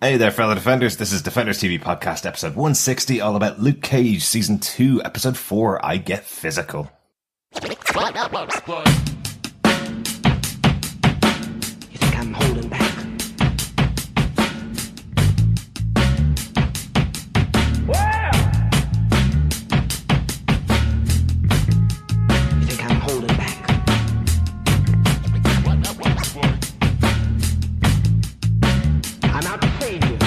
Hey there, fellow Defenders. This is Defenders TV Podcast, episode 160, all about Luke Cage, season 2, episode 4, I Get Physical. You think I'm holding back? You think I'm holding back? I'm out to save you.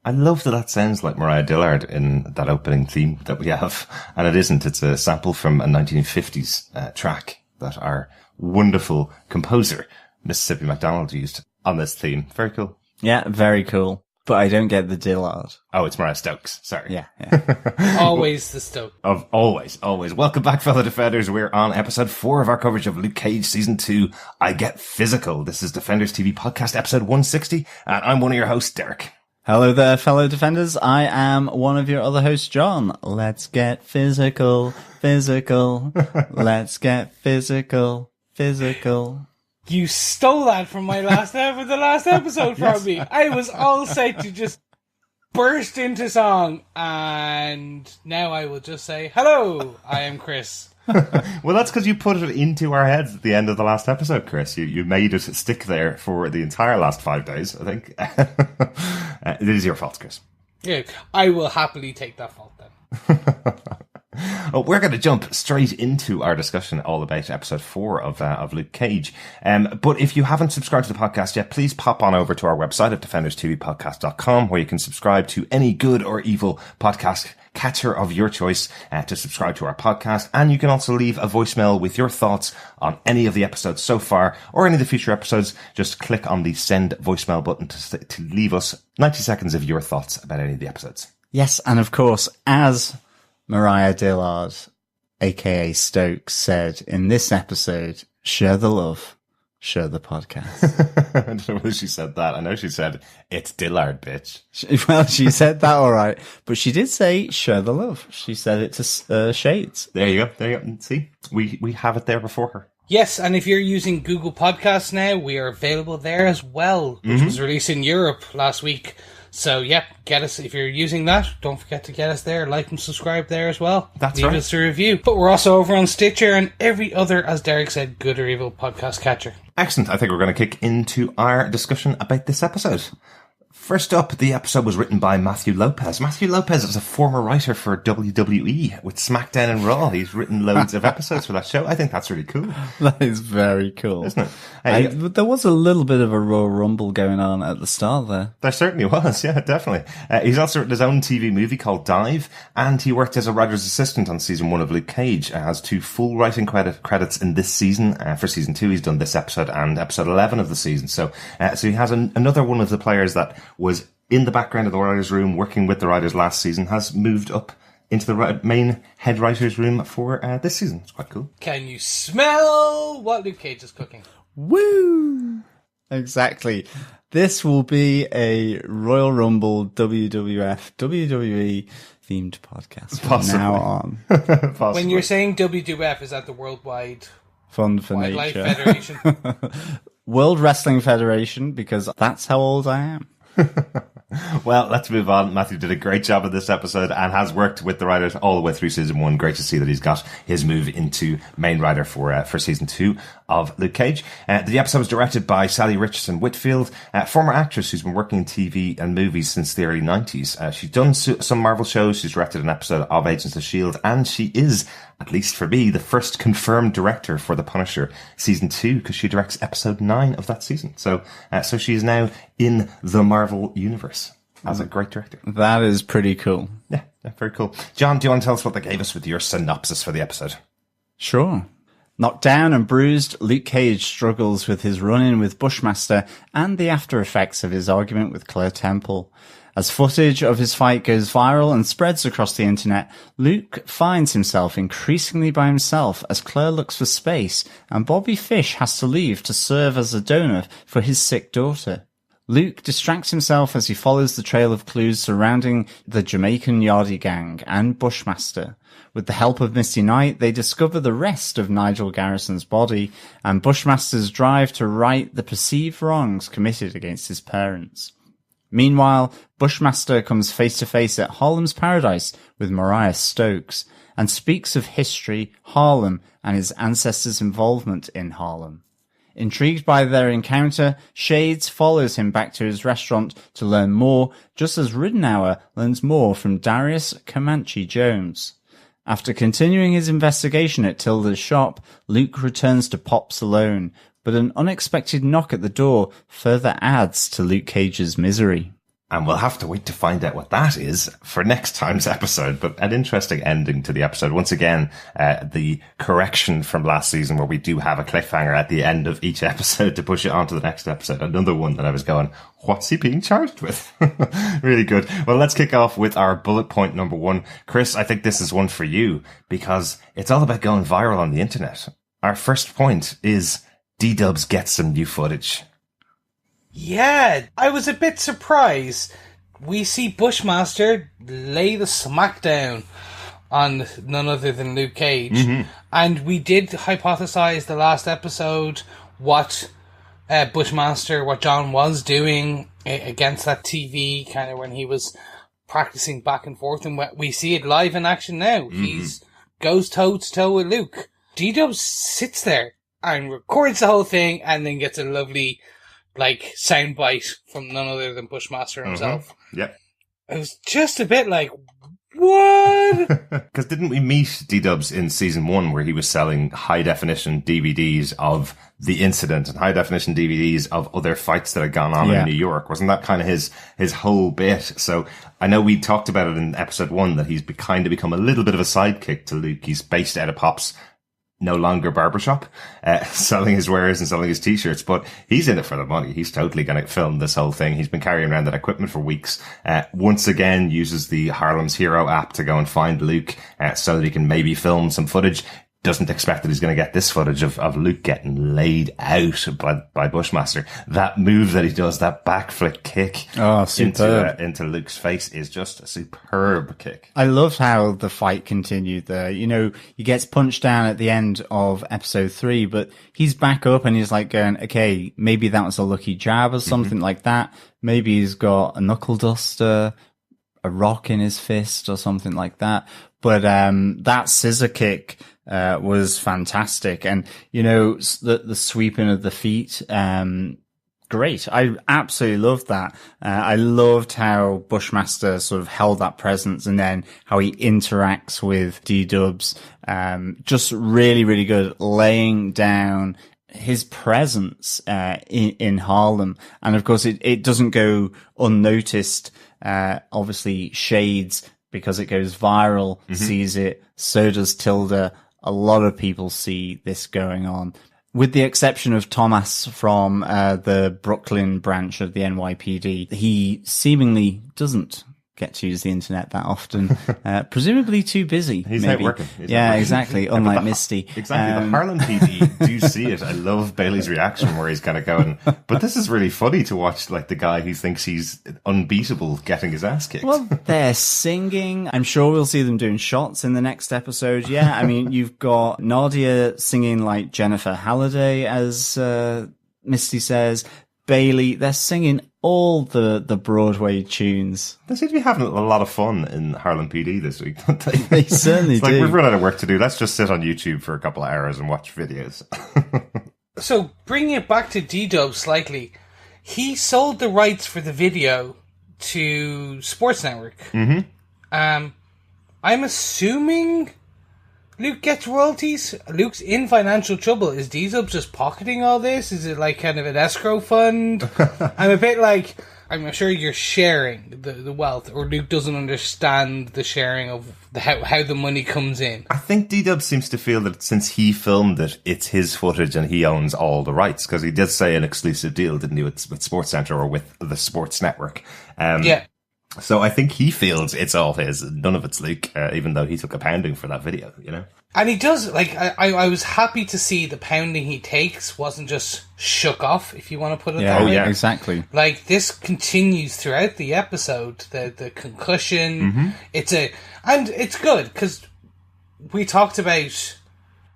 I love that sounds like Mariah Dillard in that opening theme that we have. And it isn't. It's a sample from a 1950s track that our wonderful composer, Mississippi MacDonald, used on this theme. Very cool. Yeah, very cool. But I don't get the Dillard. Oh, it's Mariah Stokes. Sorry. Yeah. Always the Stoke. Always. Welcome back, fellow Defenders. We're on episode 4 of our coverage of Luke Cage, season 2, I Get Physical. This is Defenders TV Podcast, episode 160. And I'm one of your hosts, Derek. Hello there, fellow Defenders. I am one of your other hosts, John. Let's get physical. Let's get physical. You stole that from my the last episode from me. I was all set to just burst into song, and now I will just say, hello, I am Chris. Well, that's because you put it into our heads at the end of the last episode, Chris. You made it stick there for the entire last 5 days, I think. It is your fault, Chris. Yeah, I will happily take that fault then. Oh, we're going to jump straight into our discussion all about episode 4 of Luke Cage. But if you haven't subscribed to the podcast yet, please pop on over to our website at defenderstvpodcast.com, where you can subscribe to any good or evil podcast catcher of your choice to subscribe to our podcast. And you can also leave a voicemail with your thoughts on any of the episodes so far or any of the future episodes. Just click on the send voicemail button to leave us 90 seconds of your thoughts about any of the episodes. Yes, and of course, as Mariah Dillard, aka Stokes, said in this episode, share the love, share the podcast. I don't know whether she said that. I know she said, it's Dillard, bitch. Well, she said that all right, but she did say share the love. She said it to Shades. There you go. See, we have it there before her. Yes, and if you're using Google Podcasts now, we are available there as well, which was released in Europe last week. So, yeah, get us, if you're using that, don't forget to get us there, like and subscribe there as well. That's Leave right. us a review. But we're also over on Stitcher and every other, as Derek said, good or evil podcast catcher. Excellent. I think we're going to kick into our discussion about this episode. First up, the episode was written by Matthew Lopes. Matthew Lopes is a former writer for WWE with SmackDown and Raw. He's written loads of episodes for that show. I think that's really cool. That is very cool. Isn't it? There was a little bit of a Royal Rumble going on at the start there. There certainly was, yeah, definitely. He's also written his own TV movie called Dive, and he worked as a writer's assistant on season 1 of Luke Cage. Has 2 full writing credits in this season. For season 2, he's done this episode and episode 11 of the season. So he has another one of the players that was in the background of the writer's room working with the writers last season, has moved up into the main head writer's room for this season. It's quite cool. Can you smell what Luke Cage is cooking? Woo! Exactly. This will be a Royal Rumble WWF WWE themed podcast from Possibly. now on. Possibly. When you're saying WWF, is that the Worldwide Fun for Wildlife nature. Federation? World Wrestling Federation, because that's how old I am. Well, let's move on. Matthew did a great job of this episode and has worked with the writers all the way through season 1. Great to see that he's got his move into main writer for season 2 of Luke Cage. The episode was directed by Salli Richardson-Whitfield, former actress who's been working in TV and movies since the early 90s. She's done some Marvel shows. She's directed an episode of Agents of S.H.I.E.L.D. and she is, at least for me, the first confirmed director for The Punisher season 2, because she directs episode 9 of that season. So she is now in the Marvel universe as a great director. That is pretty cool. Yeah, very cool. John, do you want to tell us what they gave us with your synopsis for the episode? Sure. Knocked down and bruised, Luke Cage struggles with his run-in with Bushmaster and the after effects of his argument with Claire Temple. As footage of his fight goes viral and spreads across the internet, Luke finds himself increasingly by himself as Claire looks for space and Bobby Fish has to leave to serve as a donor for his sick daughter. Luke distracts himself as he follows the trail of clues surrounding the Jamaican Yardie gang and Bushmaster. With the help of Misty Knight, they discover the rest of Nigel Garrison's body and Bushmaster's drive to right the perceived wrongs committed against his parents. Meanwhile, Bushmaster comes face to face at Harlem's Paradise with Mariah Stokes and speaks of history, Harlem, and his ancestors' involvement in Harlem. Intrigued by their encounter, Shades follows him back to his restaurant to learn more, just as Ridenhour learns more from Darius Comanche Jones. After continuing his investigation at Tilda's shop, Luke returns to Pops alone, but an unexpected knock at the door further adds to Luke Cage's misery. And we'll have to wait to find out what that is for next time's episode. But an interesting ending to the episode. Once again, the correction from last season where we do have a cliffhanger at the end of each episode to push it on to the next episode. Another one that I was going, what's he being charged with? Really good. Well, let's kick off with our bullet point number 1. Chris, I think this is one for you because it's all about going viral on the internet. Our first point is D-Dubs gets some new footage. Yeah, I was a bit surprised. We see Bushmaster lay the smackdown on none other than Luke Cage. And we did hypothesize the last episode what Bushmaster, what John was doing against that TV, kind of when he was practicing back and forth. And we see it live in action now. He's goes toe to toe with Luke. D-Dubs sits there and records the whole thing and then gets a lovely soundbite from none other than Bushmaster himself. Yep. It was just a bit like, what? Because didn't we meet D-Dubs in season 1 where he was selling high-definition DVDs of the incident and high-definition DVDs of other fights that had gone on in New York? Wasn't that kind of his whole bit? So I know we talked about it in episode 1 that he's kind of become a little bit of a sidekick to Luke. He's based out of Pop's no longer barbershop, selling his wares and selling his t-shirts, but he's in it for the money. He's totally going to film this whole thing. He's been carrying around that equipment for weeks. Once again, uses the Harlem's Hero app to go and find Luke, so that he can maybe film some footage. Doesn't expect that he's going to get this footage of Luke getting laid out by Bushmaster. That move that he does, that backflip kick into Luke's face is just a superb kick. I loved how the fight continued there. You know, he gets punched down at the end of episode 3, but he's back up and he's like going, okay, maybe that was a lucky jab or something like that. Maybe he's got a knuckle duster, a rock in his fist or something like that. But that scissor kick was fantastic. And, you know, the sweeping of the feet, great. I absolutely loved that. I loved how Bushmaster sort of held that presence and then how he interacts with D-Dubs. Just really, really good, laying down his presence in Harlem. And of course, it doesn't go unnoticed. Obviously, Shades, because it goes viral, sees it. So does Tilda. A lot of people see this going on. With the exception of Thomas from the Brooklyn branch of the NYPD, he seemingly doesn't get to use the internet that often. Presumably too busy. He's maybe. out working. Exactly. Unlike Misty. Exactly. The Harlem PD do see it. I love Bailey's reaction where he's kind of going, but this is really funny to watch, like the guy who thinks he's unbeatable getting his ass kicked. Well, they're singing. I'm sure we'll see them doing shots in the next episode. Yeah, I mean, you've got Nadia singing like Jennifer Halliday, as Misty says. Bailey, they're singing all the Broadway tunes. They seem to be having a lot of fun in Harlem PD this week, don't they? They certainly do. Like, we've run out of work to do. Let's just sit on YouTube for a couple of hours and watch videos. So, bringing it back to D-Dub slightly, he sold the rights for the video to Sports Network. I'm assuming Luke gets royalties. Luke's in financial trouble. Is D-Dub just pocketing all this? Is it like kind of an escrow fund? I'm a bit like, I'm sure you're sharing the wealth, or Luke doesn't understand the sharing of how the money comes in. I think D-Dub seems to feel that since he filmed it, it's his footage and he owns all the rights, because he did say an exclusive deal, didn't he, with SportsCenter or with the Sports Network. Yeah. So I think he feels it's all his. None of it's Luke, even though he took a pounding for that video, you know? And he does, like, I was happy to see the pounding he takes wasn't just shook off, if you want to put it that way. Yeah, exactly. Like, this continues throughout the episode, the concussion, and it's good, because we talked about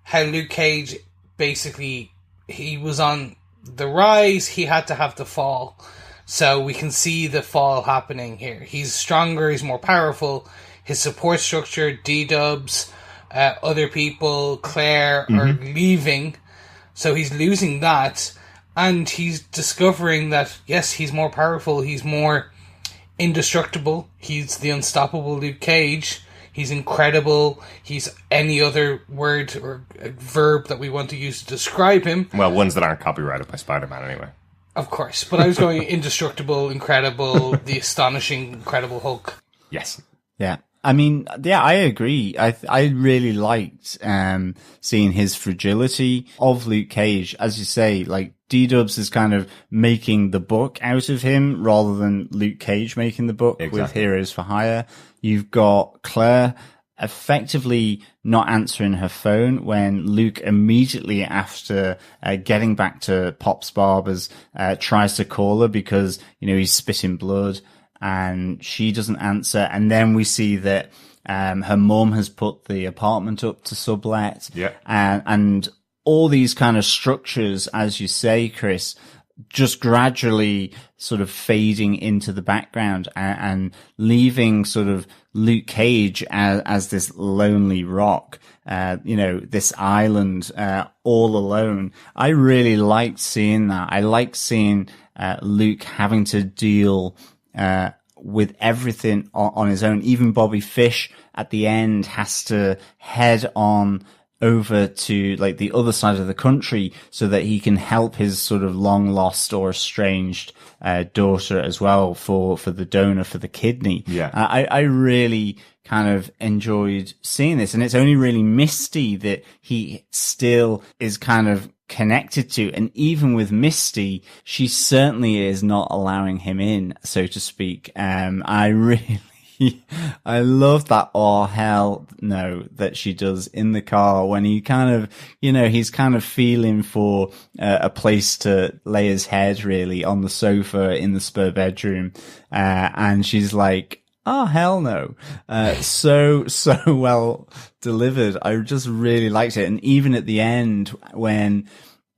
how Luke Cage, basically, he was on the rise, he had to have the fall. So we can see the fall happening here. He's stronger, he's more powerful, his support structure, D-dubs, other people, Claire, are leaving, so he's losing that, and he's discovering that, yes, he's more powerful, he's more indestructible, he's the unstoppable Luke Cage, he's incredible, he's any other word or verb that we want to use to describe him. Well, ones that aren't copyrighted by Spider-Man anyway. Of course, but I was going indestructible, incredible, the astonishing, incredible Hulk. Yes. Yeah. I mean, yeah, I agree. I really liked seeing his fragility of Luke Cage. As you say, like, D-Dubs is kind of making the book out of him rather than Luke Cage making the book with Heroes for Hire. You've got Claire effectively not answering her phone when Luke immediately after getting back to Pop's Barbers tries to call her because, he's spitting blood. And she doesn't answer. And then we see that her mum has put the apartment up to sublet. Yeah. And all these kind of structures, as you say, Chris, just gradually sort of fading into the background and leaving sort of Luke Cage as this lonely rock, this island all alone. I really liked seeing that. I liked seeing Luke having to deal with everything on his own. Even Bobby Fish at the end has to head on over to like the other side of the country so that he can help his sort of long lost or estranged daughter as well for the donor for the kidney. Yeah. I really kind of enjoyed seeing this, and it's only really Misty that he still is kind of connected to, and even with Misty, she certainly is not allowing him in, so to speak. I love that "oh hell no" that she does in the car when he kind of, he's kind of feeling for a place to lay his head really on the sofa in the spare bedroom, and she's like, "Oh hell no!" So well delivered. I just really liked it, and even at the end when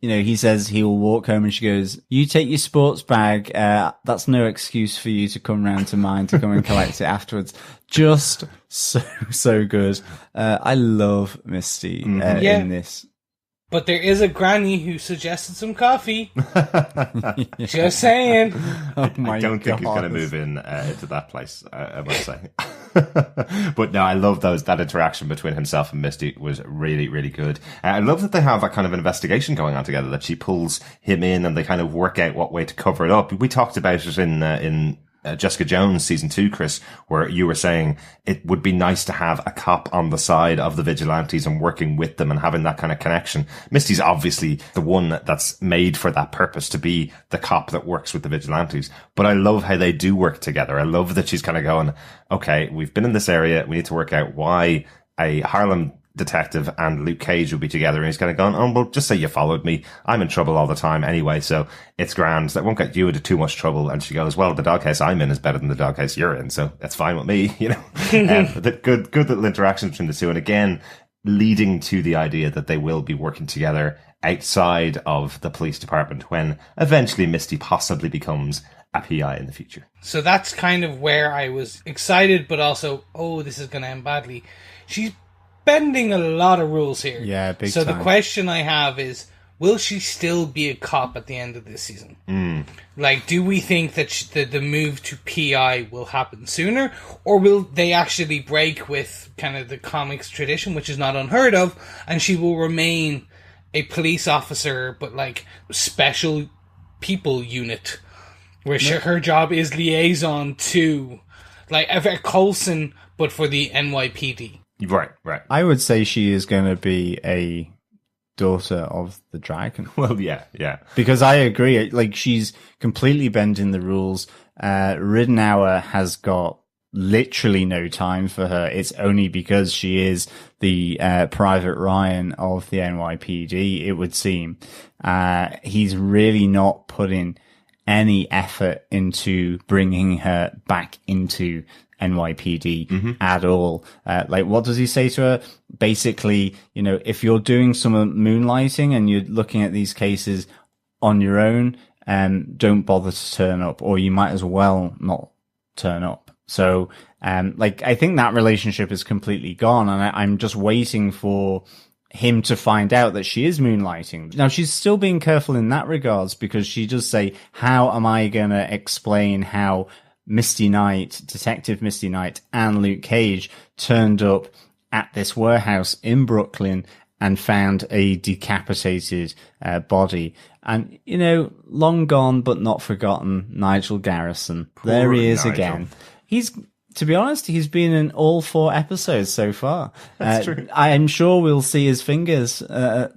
he says he'll walk home, and she goes, "You take your sports bag. That's no excuse for you to come round to mine to come and collect it afterwards." Just so good. I love Misty in this. But there is a granny who suggested some coffee. Just saying. Oh my I don't think he's going to move into that place, I must say. But no, I love that interaction between himself and Misty was really, really good. I love that they have that kind of investigation going on together, that she pulls him in and they kind of work out what way to cover it up. We talked about it in Jessica Jones season 2, Chris, where you were saying it would be nice to have a cop on the side of the vigilantes and working with them and having that kind of connection. Misty's obviously the one that's made for that purpose, to be the cop that works with the vigilantes. But I love how they do work together. I love that she's kind of going, okay, we've been in this area. We need to work out why a Harlem detective and Luke Cage will be together, and he's kind of gone, "Oh, well, just say you followed me. I'm in trouble all the time anyway, so it's grand. That won't get you into too much trouble." And she goes, "Well, the doghouse I'm in is better than the doghouse you're in, so that's fine with me." Good little interaction between the two, and again, leading to the idea that they will be working together outside of the police department when eventually Misty possibly becomes a PI in the future. So that's kind of where I was excited, but also, oh, this is going to end badly. She's bending a lot of rules here. Yeah, big So time. the question I have is, will she still be a cop at the end of this season? Like, do we think that the move to PI will happen sooner, or will they actually break with kind of the comics tradition, which is not unheard of, and she will remain a police officer, but like special people unit, where her job is liaison to, like, Everett Coulson, but for the NYPD. Right. I would say she is going to be a daughter of the dragon. Well, yeah. Because I agree, like, she's completely bending the rules. Ridenhour has got literally no time for her. It's only because she is the Private Ryan of the NYPD, it would seem. He's really not putting any effort into bringing her back into NYPD at all. Like, what does he say to her? Basically, you know, if you're doing some moonlighting and you're looking at these cases on your own, don't bother to turn up, or you might as well not turn up. So, like, I think that relationship is completely gone, and I'm just waiting for him to find out that she is moonlighting. Now, she's still being careful in that regards, because she does say, how am I going to explain how Misty Knight, Detective Misty Knight, and Luke Cage turned up at this warehouse in Brooklyn and found a decapitated body? And, you know, long gone but not forgotten, Nigel Garrison. Poor there he is Nigel. again. He's, to be honest, he's been in all 4 episodes so far. That's true. I'm sure we'll see his fingers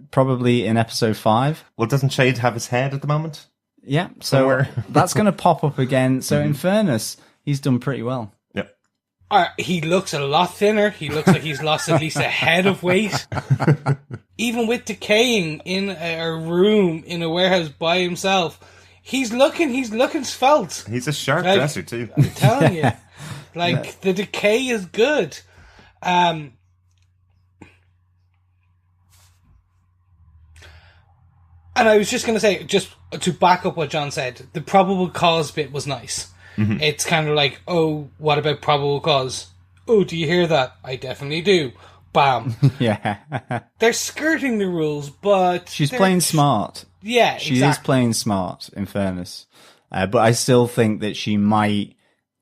probably in episode 5. Well, doesn't Shade have his head at the moment? Yeah, so Somewhere. that's going to pop up again. So in fairness, he's done pretty well. Yep. He looks a lot thinner. He looks like he's lost at least a head of weight. Even with decaying in a room in a warehouse by himself, he's looking svelte. He's a sharp Like, dresser too. I'm telling you. Like, the decay is good. And I was just going to say, just to back up what John said, the probable cause bit was nice. It's kind of like, oh, what about probable cause? Oh, do you hear that? I definitely do. Bam. Yeah. They're skirting the rules, but... She's they're- playing smart. Yeah, She exactly. is playing smart, in fairness. But I still think that she might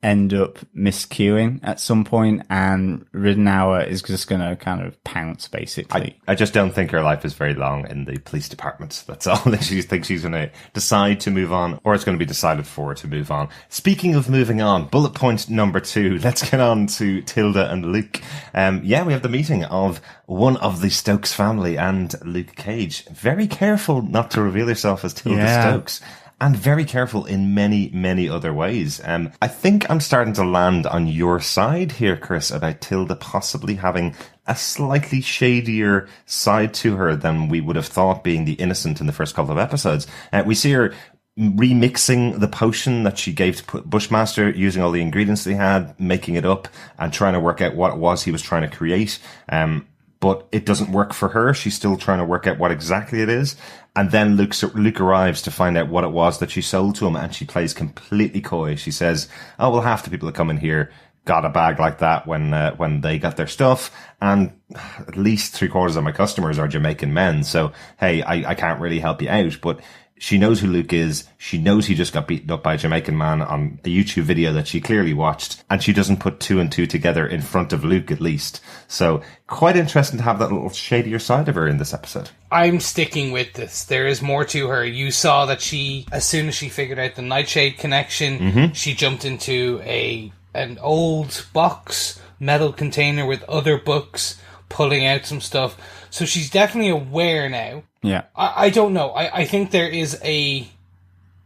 end up miscuing at some point, and Ridenhour is just going to kind of pounce, basically. I just don't think her life is very long in the police department. That's all. That she thinks she's going to decide to move on, or it's going to be decided for her to move on. Speaking of moving on, bullet point number 2. Let's get on to Tilda and Luke. Yeah, we have the meeting of one of the Stokes family and Luke Cage. Very careful not to reveal herself as Tilda Stokes. And very careful in many, many other ways. I think I'm starting to land on your side here, Chris, about Tilda possibly having a slightly shadier side to her than we would have thought, being the innocent in the first couple of episodes. We see her remixing the potion that she gave to Bushmaster, using all the ingredients they had, making it up, and trying to work out what it was he was trying to create. But it doesn't work for her. She's still trying to work out what exactly it is. And then Luke arrives to find out what it was that she sold to him, and she plays completely coy. She says, oh, well, half the people that come in here got a bag like that when they got their stuff, and at least 3/4 of my customers are Jamaican men. So, hey, I can't really help you out. But she knows who Luke is. She knows he just got beaten up by a Jamaican man on a YouTube video that she clearly watched. And she doesn't put 2 and 2 together in front of Luke, at least. So quite interesting to have that little shadier side of her in this episode. I'm sticking with this. There is more to her. You saw that she, as soon as she figured out the Nightshade connection, she jumped into an old box, metal container with other books, pulling out some stuff. So she's definitely aware now. Yeah. I don't know. I think there is a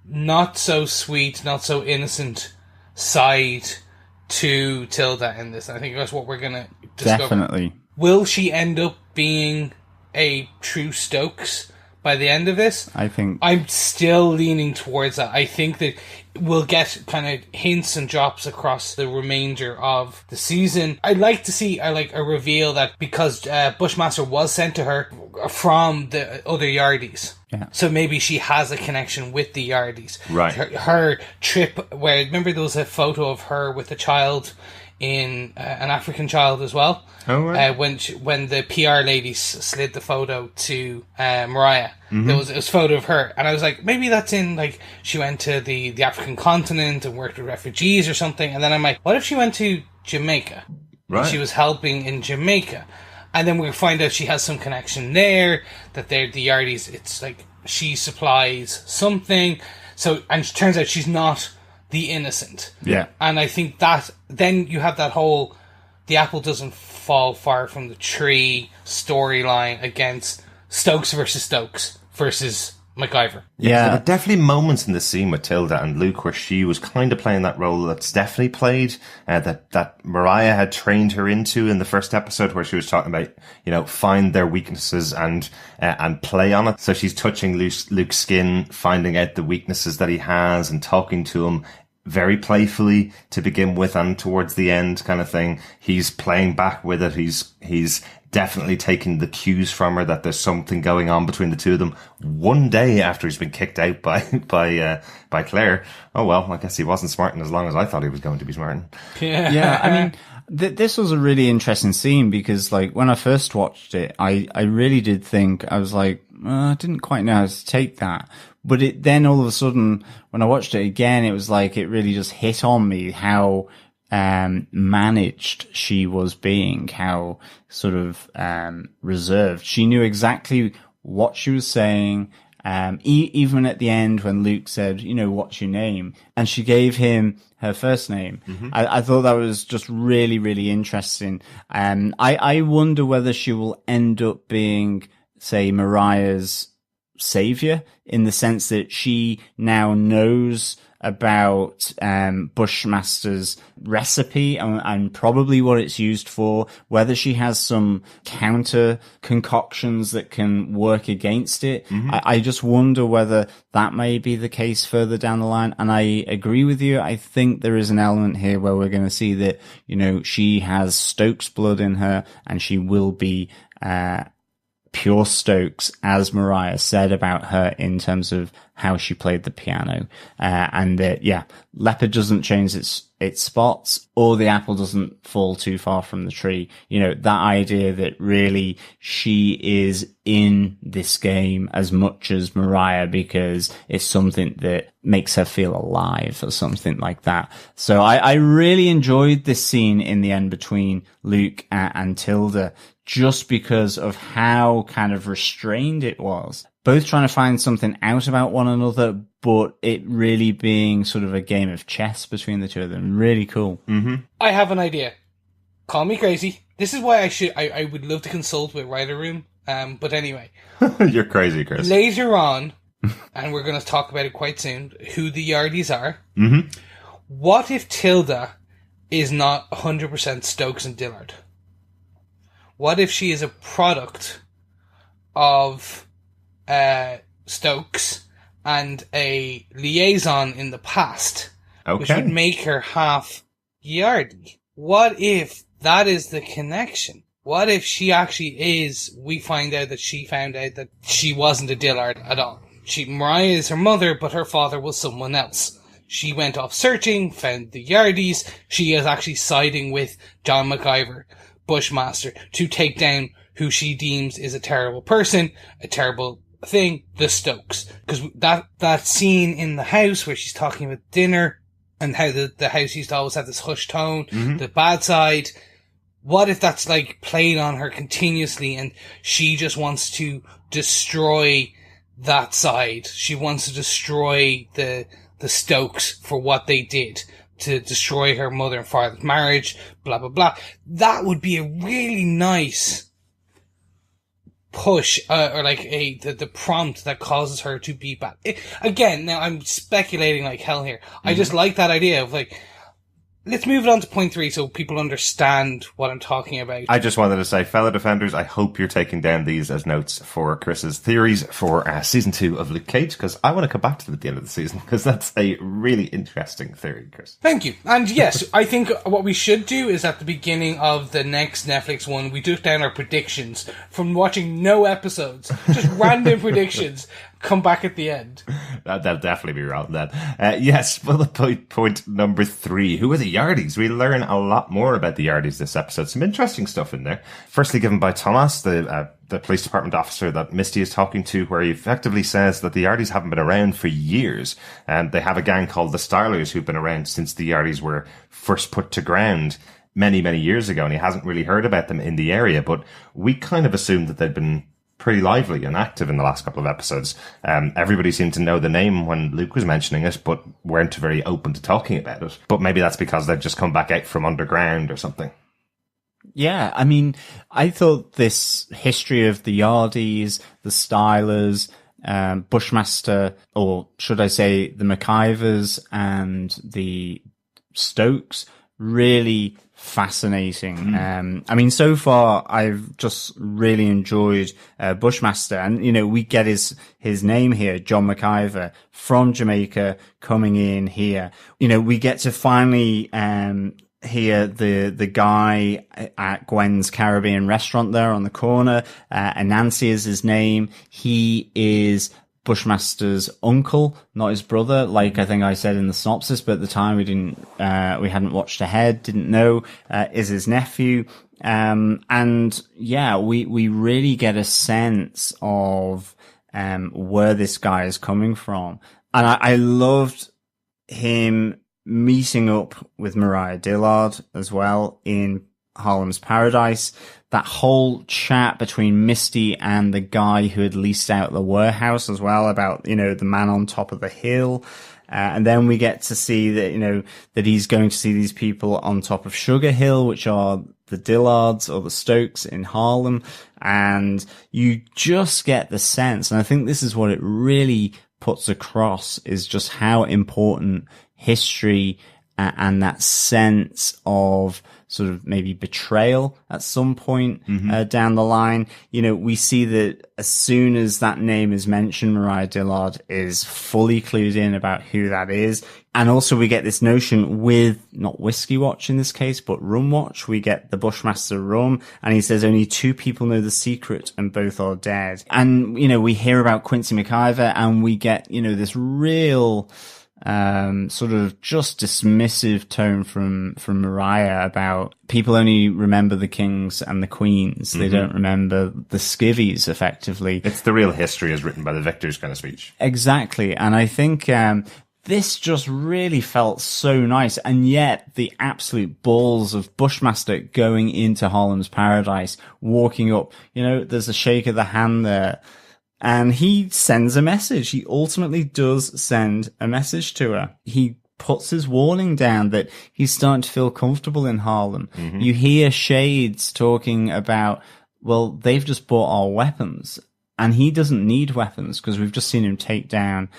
not so sweet, not so innocent side to Tilda in this. I think that's what we're going to discover. Definitely. Will she end up being a true Stokes by the end of this? I think... I'm still leaning towards that. I think that we'll get kind of hints and drops across the remainder of the season. I'd like to see a reveal that because Bushmaster was sent to her from the other Yardies. Yeah. So maybe she has a connection with the Yardies. Right. Her trip where, remember there was a photo of her with a child in an African child as well. Oh, right. When the PR lady slid the photo to Mariah, it was a photo of her, and I was like, maybe that's in she went to the African continent and worked with refugees or something. And then I'm like, what if she went to Jamaica? Right. And she was helping in Jamaica, and then we find out she has some connection there. That they're the Yardies. It's like she supplies something. So, and it turns out she's not the innocent. Yeah. And I think that then you have that whole the apple doesn't fall far from the tree storyline against Stokes versus MacGyver. There were definitely moments in the scene with Tilda and Luke where she was kind of playing that role that Stephanie played, that Mariah had trained her into in the first episode, where she was talking about, find their weaknesses and play on it. So she's touching Luke's skin, finding out the weaknesses that he has and talking to him very playfully to begin with, and towards the end kind of thing, he's playing back with it. He's definitely taking the cues from her that there's something going on between the two of them. One day after he's been kicked out by Claire, oh well, I guess he wasn't smarting as long as I thought he was going to be smarting. Yeah, I mean, this was a really interesting scene because, like, when I first watched it, I really did think, I was like, I didn't quite know how to take that. But then all of a sudden, when I watched it again, it was like, it really just hit on me how managed she was being, how sort of reserved. She knew exactly what she was saying. Even at the end when Luke said, what's your name? And she gave him her first name. Mm-hmm. I thought that was just really, really interesting. I wonder whether she will end up being, say, Mariah's savior, in the sense that she now knows about Bushmaster's recipe and probably what it's used for, whether she has some counter concoctions that can work against it. Mm-hmm. I just wonder whether that may be the case further down the line. And I agree with you. I think there is an element here where we're going to see that, she has Stokes blood in her, and she will be pure Stokes, as Mariah said about her in terms of how she played the piano. Leopard doesn't change its spots, or the apple doesn't fall too far from the tree. That idea that really she is in this game as much as Mariah, because it's something that makes her feel alive or something like that. So I really enjoyed this scene in the end between Luke and Tilda, just because of how kind of restrained it was. Both trying to find something out about one another, but it really being sort of a game of chess between the two of them. Really cool. Mm-hmm. I have an idea. Call me crazy. This is why I would love to consult with Writer Room. But anyway. You're crazy, Chris. Later on, and we're going to talk about it quite soon, who the Yardies are. Mm-hmm. What if Tilda is not 100% Stokes and Dillard? What if she is a product of Stokes and a liaison in the past, which would make her half Yardie? What if that is the connection? What if she actually is, we find out that she found out that she wasn't a Dillard at all. Mariah is her mother, but her father was someone else. She went off searching, found the Yardies. She is actually siding with John MacGyver, Bushmaster, to take down who she deems is a terrible person, a terrible thing, the Stokes. Because that scene in the house where she's talking about dinner and how the house used to always have this hushed tone, the bad side. What if that's like played on her continuously and she just wants to destroy that side? She wants to destroy the Stokes for what they did, to destroy her mother and father's marriage, blah, blah, blah. That would be a really nice push, or like the prompt that causes her to be bad. Again, now I'm speculating like hell here. I just like that idea of like, let's move it on to point 3 so people understand what I'm talking about. I just wanted to say, fellow defenders, I hope you're taking down these as notes for Chris's theories for season 2 of Luke Cage, because I want to come back to them at the end of the season, because that's a really interesting theory, Chris. Thank you. And yes, I think what we should do is at the beginning of the next Netflix one, we took down our predictions from watching no episodes, just random predictions. Come back at the end. That'll definitely be wrong then. Yes, bullet point number 3. Who are the Yardies? We learn a lot more about the Yardies this episode. Some interesting stuff in there. Firstly given by Thomas, the police department officer that Misty is talking to, where he effectively says that the Yardies haven't been around for years. And they have a gang called the Stylers who've been around since the Yardies were first put to ground many, many years ago. And he hasn't really heard about them in the area. But we kind of assumed that they'd been pretty lively and active in the last couple of episodes. Everybody seemed to know the name when Luke was mentioning it, but weren't very open to talking about it. But maybe that's because they've just come back out from underground or something. Yeah, I mean, I thought this history of the Yardies, the Stylers, Bushmaster, or should I say the McIvers and the Stokes, really fascinating. I mean, so far I've just really enjoyed Bushmaster, and we get his name here, John McIver, from Jamaica, coming in here. We get to finally hear the guy at Gwen's Caribbean restaurant there on the corner. Anansi is his name. He is Bushmaster's uncle, not his brother, like I think I said in the synopsis, but at the time we hadn't watched ahead, didn't know, is his nephew. And yeah, we really get a sense of, where this guy is coming from. And I loved him meeting up with Mariah Dillard as well in Harlem's Paradise. That whole chat between Misty and the guy who had leased out the warehouse as well, about, the man on top of the hill. And then we get to see that, that he's going to see these people on top of Sugar Hill, which are the Dillards or the Stokes in Harlem. And you just get the sense, and I think this is what it really puts across, is just how important history and that sense of sort of maybe betrayal at some point down the line. We see that as soon as that name is mentioned, Mariah Dillard is fully clued in about who that is. And also we get this notion with not Whiskey Watch in this case, but Rum Watch. We get the Bushmaster rum, and he says only 2 people know the secret and both are dead. And, we hear about Quincy McIver, and we get, this real sort of just dismissive tone from Mariah about people only remember the kings and the queens. They don't remember the skivvies, effectively. It's the real history is written by the victors kind of speech. Exactly. And I think this just really felt so nice. And yet the absolute balls of Bushmaster going into Harlem's Paradise, walking up, there's a shake of the hand there. And he sends a message. He ultimately does send a message to her. He puts his warning down that he's starting to feel comfortable in Harlem. You hear Shades talking about, well, they've just bought our weapons. And he doesn't need weapons because we've just seen him take down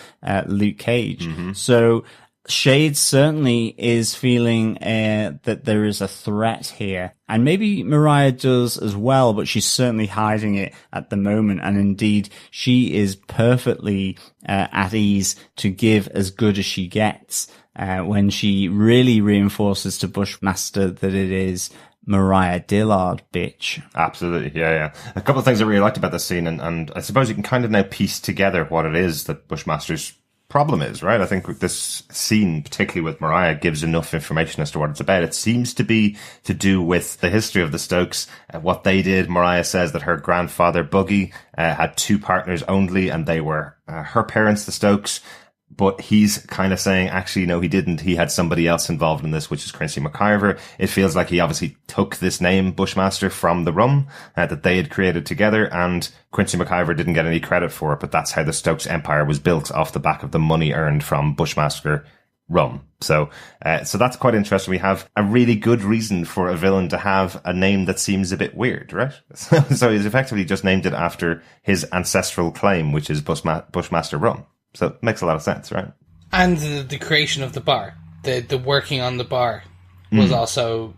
Luke Cage. So Shades certainly is feeling that there is a threat here. And maybe Mariah does as well, but she's certainly hiding it at the moment. And indeed, she is perfectly at ease to give as good as she gets when she really reinforces to Bushmaster that it is Mariah Dillard, bitch. Absolutely, yeah. A couple of things I really liked about this scene, and I suppose you can kind of now piece together what it is that Bushmaster's problem is, right? I think this scene, particularly with Mariah, gives enough information as to what it's about. It seems to be to do with the history of the Stokes, what they did. Mariah says that her grandfather, Buggy, had 2 partners only, and they were her parents, the Stokes. But he's kind of saying, actually, no, he didn't. He had somebody else involved in this, which is Quincy McIver. It feels like he obviously took this name, Bushmaster, from the rum that they had created together, and Quincy McIver didn't get any credit for it, but that's how the Stokes Empire was built, off the back of the money earned from Bushmaster rum. So that's quite interesting. We have a really good reason for a villain to have a name that seems a bit weird, right? So he's effectively just named it after his ancestral claim, which is Bushmaster rum. So it makes a lot of sense, right? And the creation of the bar, the working on the bar was also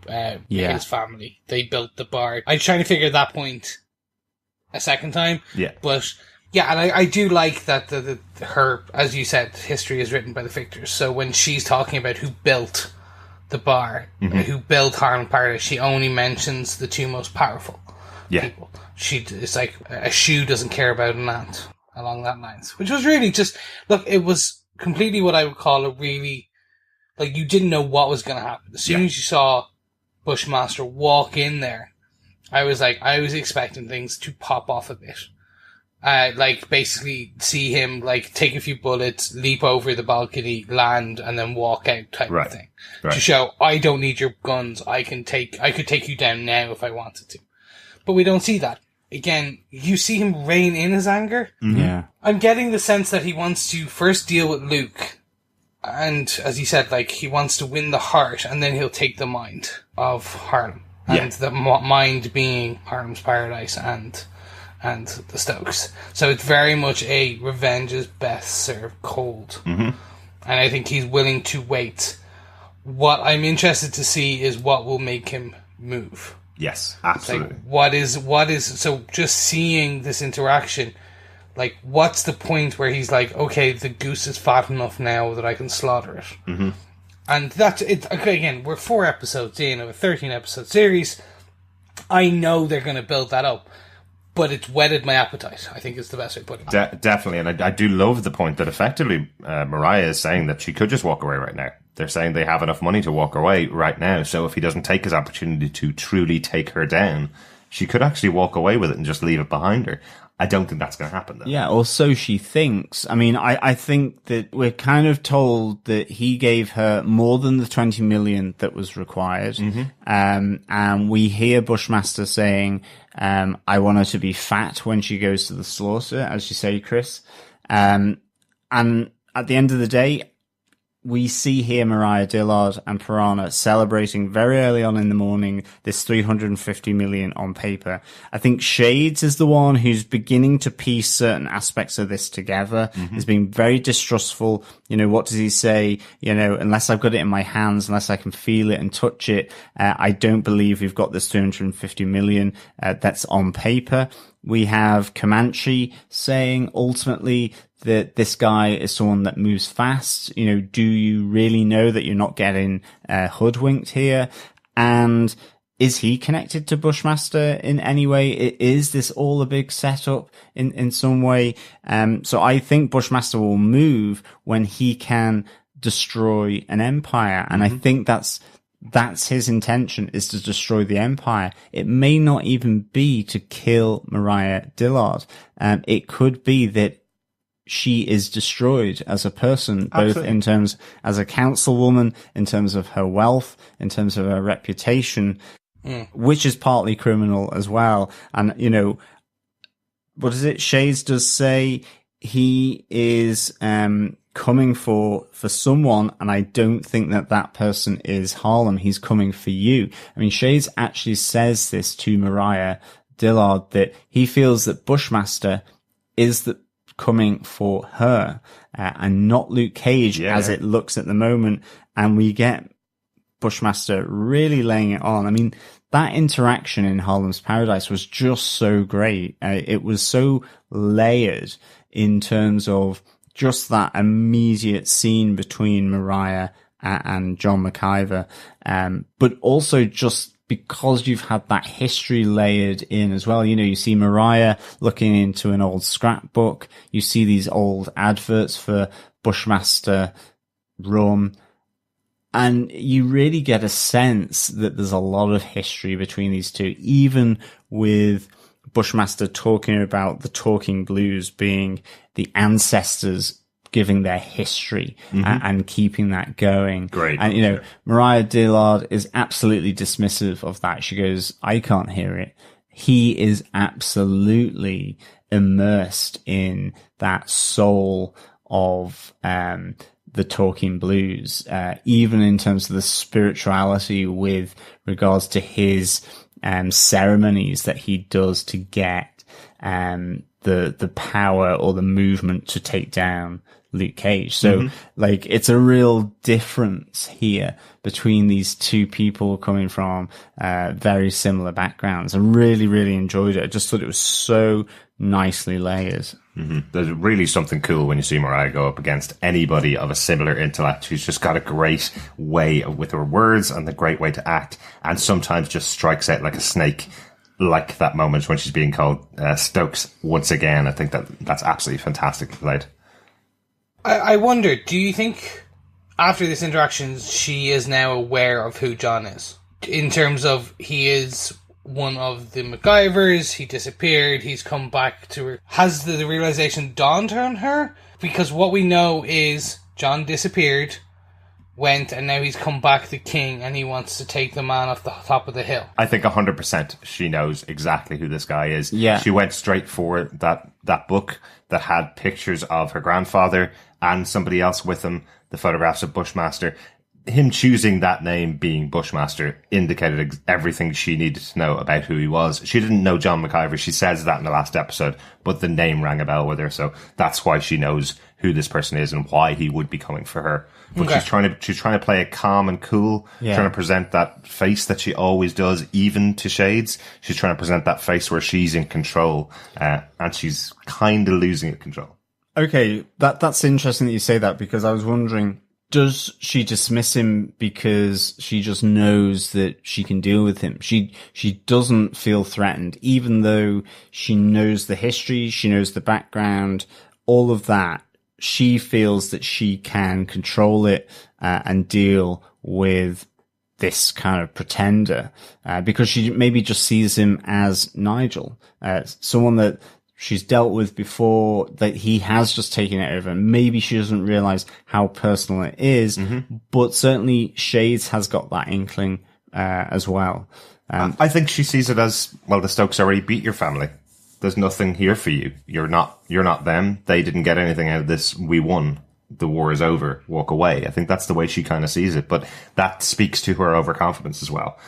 his family. They built the bar. I was trying to figure that point a second time. Yeah. But yeah, and I do like that her, as you said, history is written by the victors. So when she's talking about who built the bar, who built Harlem Paradise, she only mentions the 2 most powerful people. It's like a shoe doesn't care about an ant. Along that lines, which was really just, look, it was completely what I would call a really, like, you didn't know what was going to happen. As soon as you saw Bushmaster walk in there, I was expecting things to pop off a bit. Like, basically see him, like, take a few bullets, leap over the balcony, land, and then walk out type of thing. Right. To show, I don't need your guns, I could take you down now if I wanted to. But we don't see that. Again, you see him rein in his anger. Yeah. I'm getting the sense that he wants to first deal with Luke. And, as he said, like, he wants to win the heart, and then he'll take the mind of Harlem. And the mind being Harlem's Paradise and and the Stokes. So it's very much a revenge is best served cold. Mm-hmm. And I think he's willing to wait. What I'm interested to see is what will make him move. Yes, absolutely. Like, what is so just seeing this interaction, like, what's the point where he's like, okay, the goose is fat enough now that I can slaughter it? Mm-hmm. And that's it. Okay, again, we're 4 episodes in of a 13-episode series. I know they're going to build that up, but it's whetted my appetite, I think is the best way of putting it. Definitely, and I do love the point that effectively Mariah is saying that she could just walk away right now. They're saying they have enough money to walk away right now, so if he doesn't take his opportunity to truly take her down, she could actually walk away with it and just leave it behind her. I don't think that's going to happen, though. Yeah, or so she thinks. I mean, I think that we're kind of told that he gave her more than the 20 million that was required. Mm-hmm. And we hear Bushmaster saying, I want her to be fat when she goes to the slaughter, as you say, Chris. And at the end of the day, we see here Mariah Dillard and Piranha celebrating very early on in the morning this 350 million on paper. I think Shades is the one who's beginning to piece certain aspects of this together. Mm-hmm. He's being very distrustful. You know, what does he say? You know, unless I've got it in my hands, unless I can feel it and touch it, I don't believe we've got this 350 million that's on paper. We have Comanche saying ultimately that this guy is someone that moves fast. You know, do you really know that you're not getting hoodwinked here? And is he connected to Bushmaster in any way? Is this all a big setup in some way? So I think Bushmaster will move when he can destroy an empire. And I think that's his intention, is to destroy the empire. It may not even be to kill Mariah Dillard. It could be that she is destroyed as a person, both Absolutely. In terms as a councilwoman, in terms of her wealth, in terms of her reputation, which is partly criminal as well. And, you know, what is it? Shades does say he is coming for someone, and I don't think that person is Harlem. He's coming for you. I mean, Shades actually says this to Mariah Dillard, that he feels that Bushmaster is coming for her and not Luke Cage, as it looks at the moment. And we get Bushmaster really laying it on. I mean, that interaction in Harlem's Paradise was just so great. It was so layered in terms of just that immediate scene between Mariah and John McIver, but also just because you've had that history layered in as well. You know, you see Mariah looking into an old scrapbook. You see these old adverts for Bushmaster rum. And you really get a sense that there's a lot of history between these two, even with Bushmaster talking about the Talking Blues being the ancestors giving their history and keeping that going. Great. And, you know, Mariah Dillard is absolutely dismissive of that. She goes, I can't hear it. He is absolutely immersed in that soul of the Talking Blues, even in terms of the spirituality with regards to his ceremonies that he does to get the power or the movement to take down Luke Cage. So like, it's a real difference here between these two people coming from very similar backgrounds. I really, really enjoyed it. I just thought it was so nicely layered. There's really something cool when you see Mariah go up against anybody of a similar intellect who's just got a great way with her words and a great way to act, and sometimes just strikes out like a snake, like that moment when she's being called Stokes once again. I think that's absolutely fantastically played. I wonder, do you think after this interaction she is now aware of who John is? In terms of, he is one of the MacGyvers, he disappeared, he's come back to her. Has the realization dawned on her? Because what we know is John disappeared, went, and now he's come back the king, and he wants to take the man off the top of the hill. I think 100% she knows exactly who this guy is. Yeah. She went straight for that book that had pictures of her grandfather and somebody else with him, the photographs of Bushmaster. him choosing that name, being Bushmaster, indicated everything she needed to know about who he was. She didn't know John McIver. She says that in the last episode, but the name rang a bell with her, so that's why she knows who this person is and why he would be coming for her. But she's trying to play it calm and cool, trying to present that face that she always does, even to Shades. She's trying to present that face where she's in control, and she's kind of losing control. Okay, that's interesting that you say that, because I was wondering, does she dismiss him because she just knows that she can deal with him? She doesn't feel threatened, even though she knows the history, she knows the background, all of that. She feels that she can control it and deal with this kind of pretender, because she maybe just sees him as Nigel, someone that she's dealt with before, that he has just taken it over. Maybe she doesn't realize how personal it is, but certainly Shades has got that inkling as well. I think she sees it as, well, the Stokes already beat your family. There's nothing here for you. You're not them. They didn't get anything out of this. We won. The war is over. Walk away. I think that's the way she kind of sees it, but that speaks to her overconfidence as well.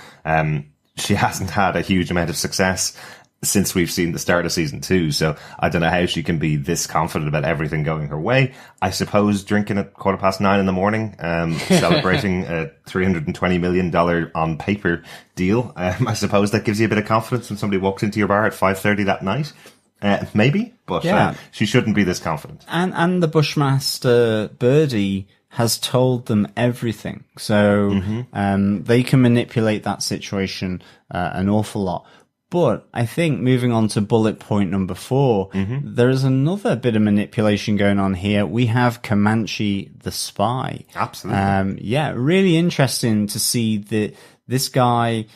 She hasn't had a huge amount of success since we've seen the start of season 2, so I don't know how she can be this confident about everything going her way. I suppose drinking at 9:15 in the morning, celebrating a $320 million on paper deal, I suppose that gives you a bit of confidence when somebody walks into your bar at 5:30 that night. Maybe, but she shouldn't be this confident. And the Bushmaster Birdie has told them everything, so they can manipulate that situation an awful lot. But I think moving on to bullet point number 4, there is another bit of manipulation going on here. We have Comanche the spy. Absolutely. Really interesting to see that this guy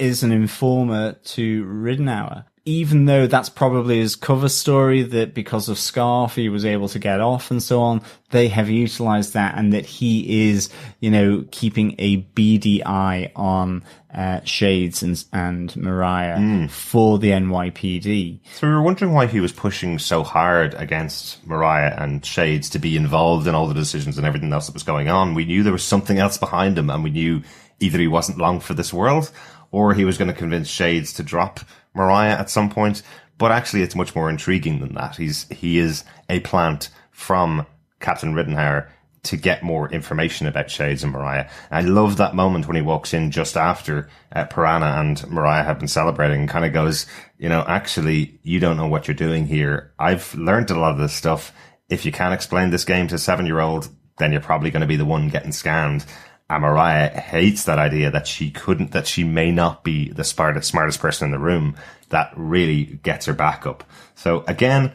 is an informer to Ridenhour. Even though that's probably his cover story, that because of Scarf he was able to get off and so on, they have utilized that, and that he is, keeping a beady eye on Shades and Mariah for the NYPD. So we were wondering why he was pushing so hard against Mariah and Shades to be involved in all the decisions and everything else that was going on. We knew there was something else behind him, and we knew either he wasn't long for this world, or he was going to convince Shades to drop Mariah at some point. But actually, it's much more intriguing than that. He is a plant from Captain Ridenhour to get more information about Shades and Mariah. And I love that moment when he walks in just after Piranha and Mariah have been celebrating, and kind of goes, actually, you don't know what you're doing here. I've learned a lot of this stuff. If you can't explain this game to a 7-year-old, then you're probably going to be the one getting scanned. And Mariah hates that idea that she may not be the smartest person in the room. That really gets her back up. So again,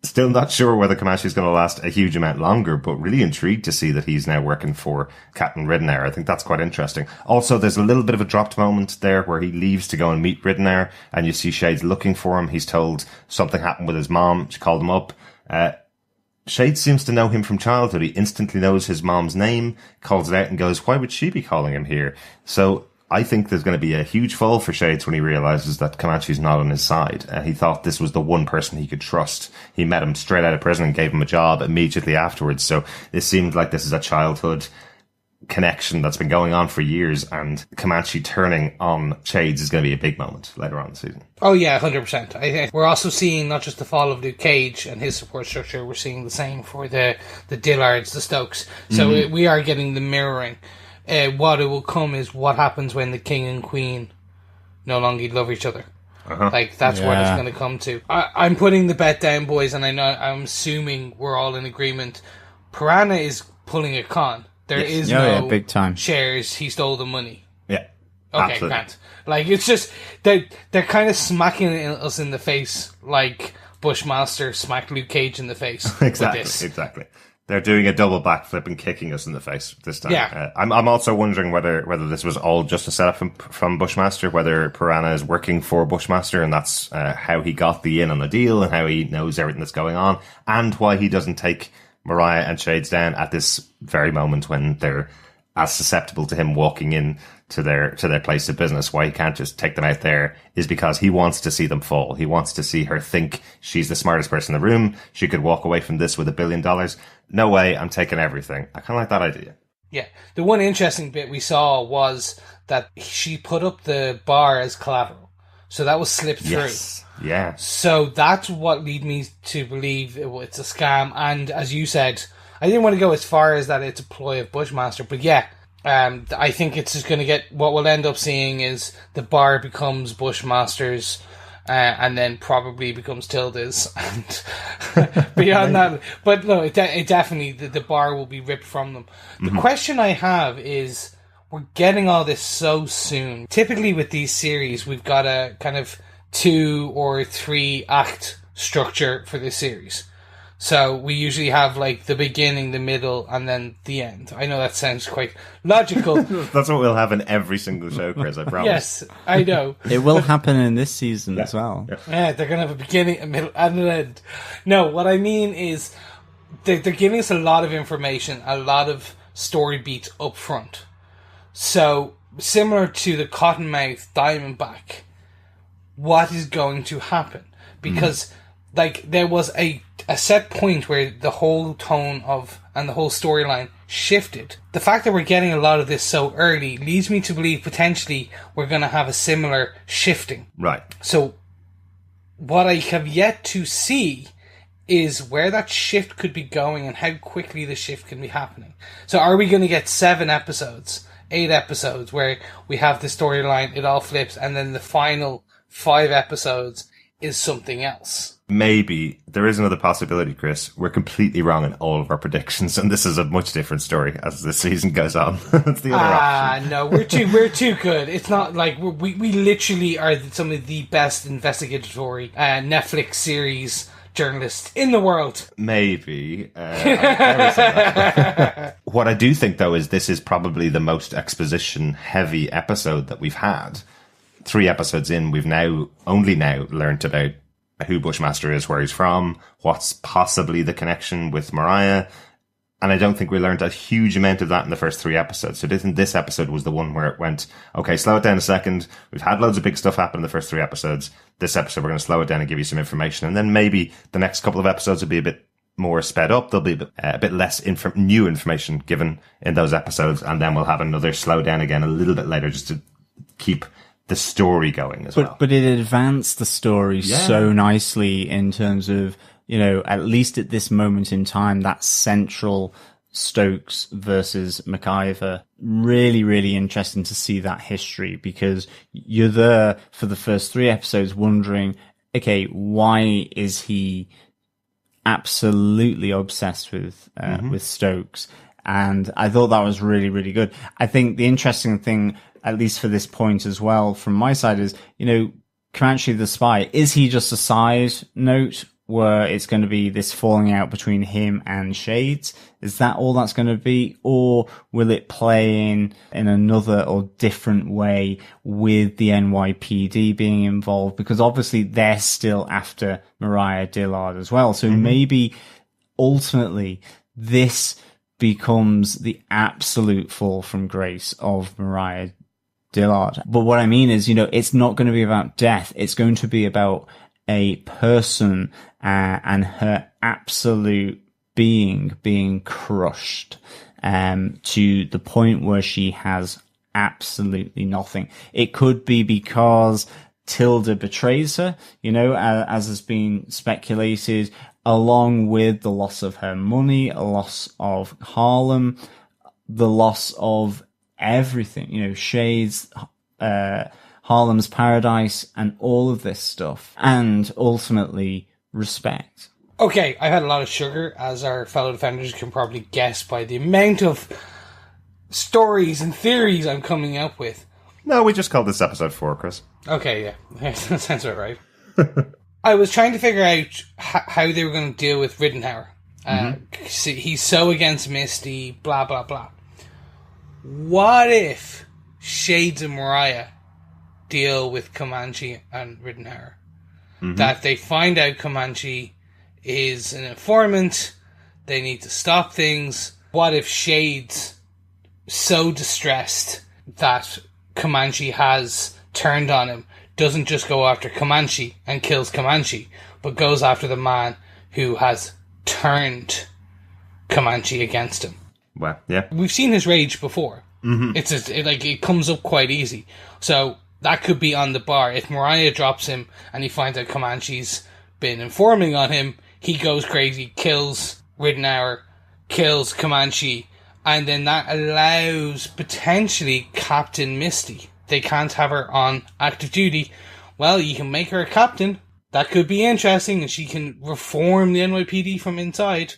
still not sure whether Comanche is going to last a huge amount longer, but really intrigued to see that he's now working for Captain Ridenhour. I think that's quite interesting. Also, there's a little bit of a dropped moment there where he leaves to go and meet Ridenhour, and you see Shades looking for him. He's told something happened with his mom. She called him up. Shades seems to know him from childhood. He instantly knows his mom's name, calls it out and goes, why would she be calling him here? So I think there's going to be a huge fall for Shades when he realizes that Comanche's not on his side. He thought this was the one person he could trust. He met him straight out of prison and gave him a job immediately afterwards. So this seems like this is a childhood connection that's been going on for years, and Comanche turning on Shades is going to be a big moment later on in the season. Oh yeah, 100%. I think we're also seeing not just the fall of Luke Cage and his support structure, we're seeing the same for the Dillards, the Stokes. So we are getting the mirroring. What it will come is what happens when the king and queen no longer love each other. That's what it's going to come to. I'm putting the bet down, boys, and I'm assuming we're all in agreement. Piranha is pulling a con. There is no big time shares. He stole the money. Yeah. Okay, Grant. It's just they're kind of smacking us in the face like Bushmaster smacked Luke Cage in the face. Exactly. They're doing a double backflip and kicking us in the face this time. Yeah. I'm also wondering whether this was all just a setup from Bushmaster, whether Piranha is working for Bushmaster, and that's how he got the in on the deal and how he knows everything that's going on, and why he doesn't take Mariah and Shades down at this very moment when they're as susceptible to him walking in to their place of business. Why he can't just take them out there is because he wants to see them fall. He wants to see her think she's the smartest person in the room. She could walk away from this with $1 billion. No way, I'm taking everything. I kind of like that idea. Yeah. The one interesting bit we saw was that she put up the bar as collateral. So that was slipped through. Yes. Yeah. So that's what led me to believe it's a scam. And as you said, I didn't want to go as far as that it's a ploy of Bushmaster. But yeah, I think it's just going to get... What we'll end up seeing is the bar becomes Bushmaster's and then probably becomes Tilda's. And beyond that... But no, it definitely... The bar will be ripped from them. The question I have is... We're getting all this so soon. Typically with these series, we've got a kind of 2 or 3 act structure for this series. So we usually have like the beginning, the middle, and then the end. I know that sounds quite logical. That's what we'll have in every single show, Chris, I promise. Yes, I know. It will happen in this season as well. Yeah, they're going to have a beginning, a middle, and an end. No, what I mean is they're giving us a lot of information, a lot of story beats up front. So, similar to the Cottonmouth Diamondback, what is going to happen? Because, like, there was a set point where the whole tone of, and the whole storyline shifted. The fact that we're getting a lot of this so early leads me to believe potentially we're going to have a similar shifting. Right. So, what I have yet to see is where that shift could be going and how quickly the shift can be happening. So, are we going to get 7 episodes? 8 episodes where we have the storyline, it all flips, and then the final 5 episodes is something else. Maybe there is another possibility, Chris. We're completely wrong in all of our predictions, and this is a much different story as the season goes on. That's the other option. No, we're too good. It's not like we literally are some of the best investigatory Netflix series journalists in the world. Maybe. What I do think, though, is this is probably the most exposition-heavy episode that we've had. 3 episodes in, we've only now learnt about who Bushmaster is, where he's from, what's possibly the connection with Mariah. And I don't think we learned a huge amount of that in the first 3 episodes. So this episode was the one where it went, okay, slow it down a second. We've had loads of big stuff happen in the first 3 episodes. This episode, we're going to slow it down and give you some information. And then maybe the next couple of episodes will be a bit more sped up. There'll be a bit less new information given in those episodes. And then we'll have another slow down again a little bit later just to keep the story going as well. But it advanced the story so nicely in terms of, you know, at least at this moment in time, that central Stokes versus MacIver. Really, really interesting to see that history, because you're there for the first 3 episodes wondering, okay, why is he absolutely obsessed with Stokes? And I thought that was really, really good. I think the interesting thing, at least for this point as well, from my side is, you know, Comanche the spy, is he just a side note where it's going to be this falling out between him and Shades? Is that all that's going to be? Or will it play in another or different way with the NYPD being involved? Because obviously they're still after Mariah Dillard as well. So maybe ultimately this becomes the absolute fall from grace of Mariah Dillard. But what I mean is, you know, it's not going to be about death. It's going to be about a person and her absolute being crushed to the point where she has absolutely nothing. It could be because Tilda betrays her, you know, as has been speculated, along with the loss of her money, a loss of Harlem, the loss of everything, you know, Shades, Harlem's Paradise, and all of this stuff, and ultimately respect. Okay, I've had a lot of sugar, as our fellow defenders can probably guess by the amount of stories and theories I'm coming up with. No, we just called this episode 4, Chris. Okay, yeah, that sounds about right. I was trying to figure out how they were going to deal with Ridenhour. He's so against Misty, blah, blah, blah. What if Shades and Mariah deal with Comanche and Ridenhour? That they find out Comanche is an informant, they need to stop things. What if Shades, so distressed that Comanche has turned on him, doesn't just go after Comanche and kills Comanche, but goes after the man who has turned Comanche against him? Well, yeah. We've seen his rage before. It comes up quite easy. So that could be on the bar. If Mariah drops him and he finds out Comanche's been informing on him, he goes crazy, kills Ridenhour, kills Comanche, and then that allows potentially Captain Misty. They can't have her on active duty. Well, you can make her a captain. That could be interesting, and she can reform the NYPD from inside.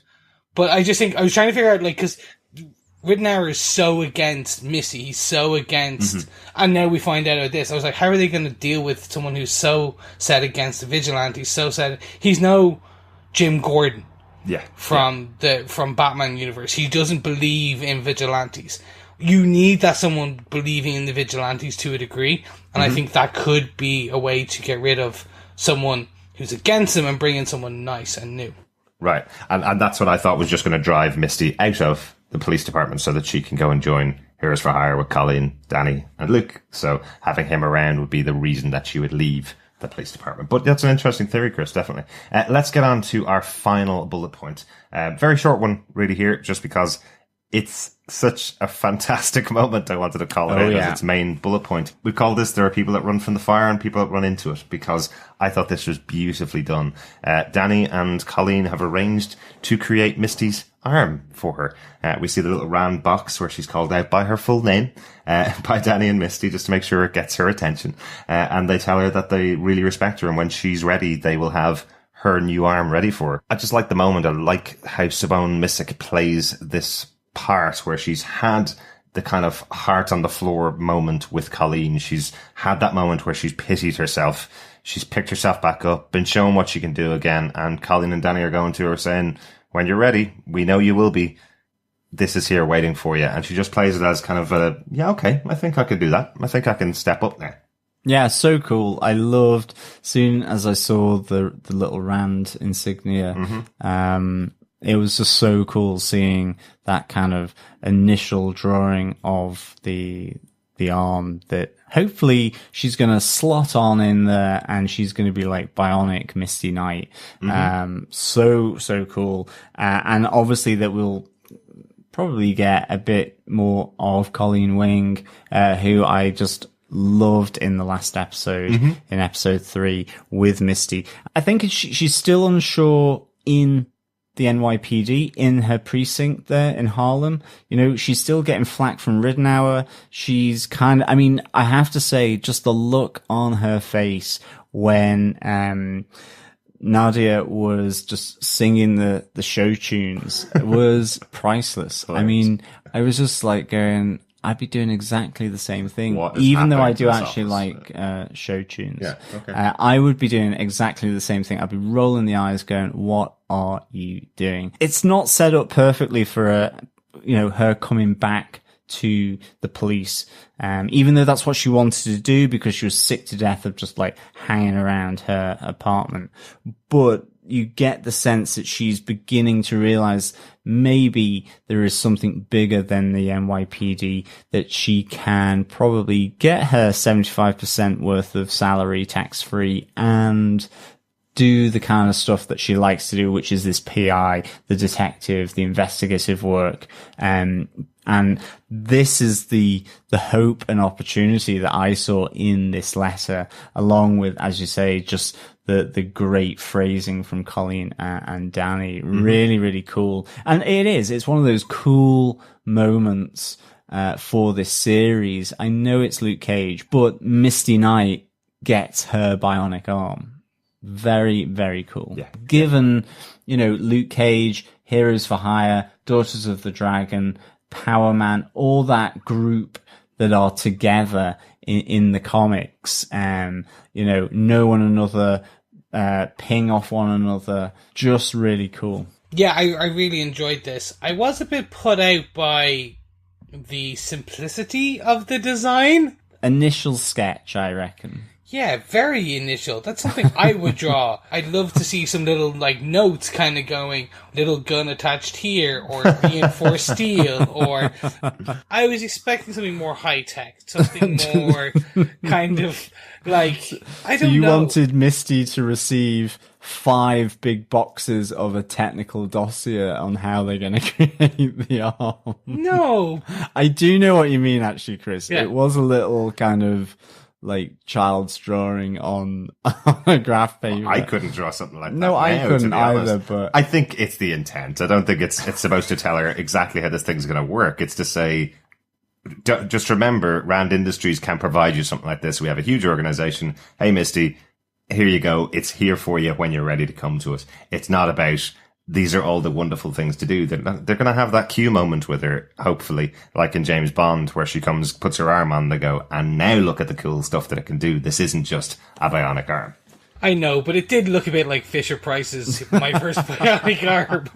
But I just think, I was trying to figure out, because Ridenhour is so against Missy, he's so against, and now we find out of this. I was like, how are they going to deal with someone who's so set against the vigilantes, he's no Jim Gordon. Yeah. From Batman universe. He doesn't believe in vigilantes. You need that someone believing in the vigilantes to a degree, and I think that could be a way to get rid of someone who's against them and bring in someone nice and new. Right. And that's what I thought was just going to drive Misty out of the police department so that she can go and join Heroes for Hire with Colleen, Danny, and Luke. So having him around would be the reason that she would leave the police department. But that's an interesting theory, Chris, definitely. Let's get on to our final bullet point. Very short one, really, here, just because it's such a fantastic moment. I wanted to call it out as its main bullet point. We call this, there are people that run from the fire and people that run into it, because I thought this was beautifully done. Danny and Colleen have arranged to create Misty's arm for her. We see the little round box where she's called out by her full name by Danny and Misty, just to make sure it gets her attention. And they tell her that they really respect her, and when she's ready, they will have her new arm ready for her. I just like the moment. I like how Simone Missick plays this part where she's had the kind of heart on the floor moment with Colleen. She's had that moment where she's pitied herself. She's picked herself back up, been shown what she can do again, and Colleen and Danny are going to her saying, when you're ready, we know you will be. This is here waiting for you. And she just plays it as kind of a, yeah, okay, I think I could do that. I think I can step up there. Yeah, so cool. I loved, soon as I saw the little Rand insignia, it was just so cool seeing that kind of initial drawing of the arm that hopefully she's going to slot on in there, and she's going to be like bionic Misty Knight. So cool. And obviously that we'll probably get a bit more of Colleen Wing, who I just loved in the last episode, in episode 3 with Misty. I think she's still unsure in the NYPD, in her precinct there in Harlem. You know, she's still getting flack from Ridenhour. She's kind of, I mean, I have to say, just the look on her face when Nadia was just singing the show tunes was priceless. I mean, I was just like going, I'd be doing exactly the same thing, even though I do actually like show tunes. Yeah, okay. I would be doing exactly the same thing. I'd be rolling the eyes going, what are you doing? It's not set up perfectly for her coming back to the police, even though that's what she wanted to do because she was sick to death of just like hanging around her apartment. But you get the sense that she's beginning to realize maybe there is something bigger than the NYPD, that she can probably get her 75% worth of salary tax-free and do the kind of stuff that she likes to do, which is this PI, the detective, the investigative work. And this is the hope and opportunity that I saw in this letter, along with, as you say, just the great phrasing from Colleen and Danny. Really, really cool. And it's one of those cool moments for this series. I know it's Luke Cage, but Misty Knight gets her bionic arm. Very, very cool. Yeah. Given, Luke Cage, Heroes for Hire, Daughters of the Dragon, Power Man, all that group that are together in the comics, know one another, ping off one another, just really cool. Yeah, I really enjoyed this. I was a bit put out by the simplicity of the design. Initial sketch, I reckon. Yeah, very initial. That's something I would draw. I'd love to see some little, like, notes kind of going, little gun attached here, or reinforced steel, or... I was expecting something more high-tech, something more kind of, like, I don't know. So you wanted Misty to receive 5 big boxes of a technical dossier on how they're going to create the arm. No. I do know what you mean, actually, Chris. Yeah. It was a little kind of... like child's drawing on a graph paper. I couldn't draw something like that. No, I now, couldn't to be either, honest. but... I think it's the intent. I don't think it's supposed to tell her exactly how this thing's going to work. It's to say, just remember, Rand Industries can provide you something like this. We have a huge organization. Hey, Misty, here you go. It's here for you when you're ready to come to us. It's not about... these are all the wonderful things to do. They're going to have that cue moment with her, hopefully, like in James Bond, where she comes, puts her arm on, they go, and now look at the cool stuff that it can do. This isn't just a bionic arm. I know, but it did look a bit like Fisher-Price's My First Bionic Arm.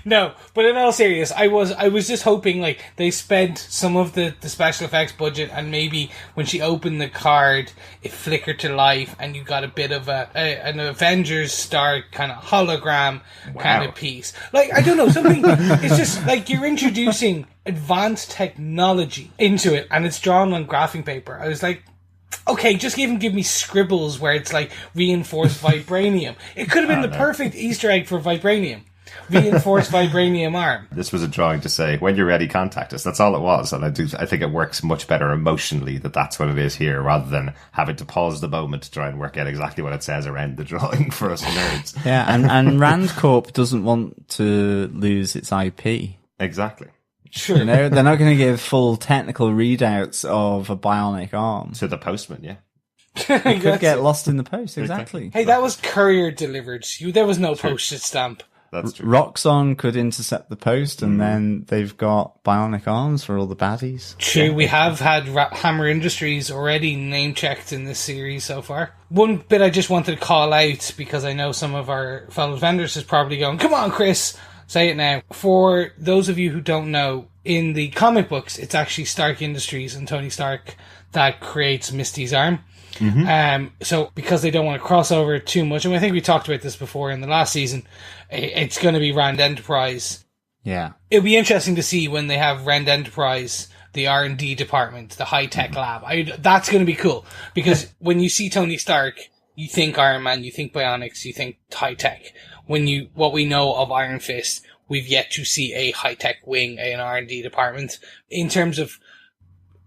No, but in all seriousness, I was just hoping, like, they spent some of the special effects budget, and maybe when she opened the card, it flickered to life, and you got a bit of an Avengers Star kind of hologram kind of piece. Like, I don't know, something, it's just like you're introducing advanced technology into it, and it's drawn on graphing paper. I was like, okay, just even give me scribbles where it's like reinforced vibranium. It could have been the perfect Easter egg for vibranium. Reinforced vibranium arm. This was a drawing to say, when you're ready, contact us. That's all it was. And I think it works much better emotionally that's what it is here, rather than having to pause the moment to try and work out exactly what it says around the drawing for us nerds. Yeah, and Rand Corp doesn't want to lose its IP. Exactly. Sure. You know, they're not going to give full technical readouts of a bionic arm. To the postman, yeah. It could get lost in the post, exactly. Hey, that was courier delivered. There was no postage stamp. That's true. Roxxon could intercept the post, and then they've got bionic arms for all the baddies. True, we have had Hammer Industries already name-checked in this series so far. One bit I just wanted to call out, because I know some of our fellow vendors is probably going, come on, Chris, say it now. For those of you who don't know, in the comic books, it's actually Stark Industries and Tony Stark that creates Misty's arm. So because they don't want to cross over too much, and I think we talked about this before in the last season, it's going to be Rand Enterprise. Yeah. It'll be interesting to see when they have Rand Enterprise, the R&D department, the high-tech lab. That's going to be cool, because when you see Tony Stark, you think Iron Man, you think bionics, you think high-tech. What we know of Iron Fist, we've yet to see a high-tech wing, an R&D department, in terms of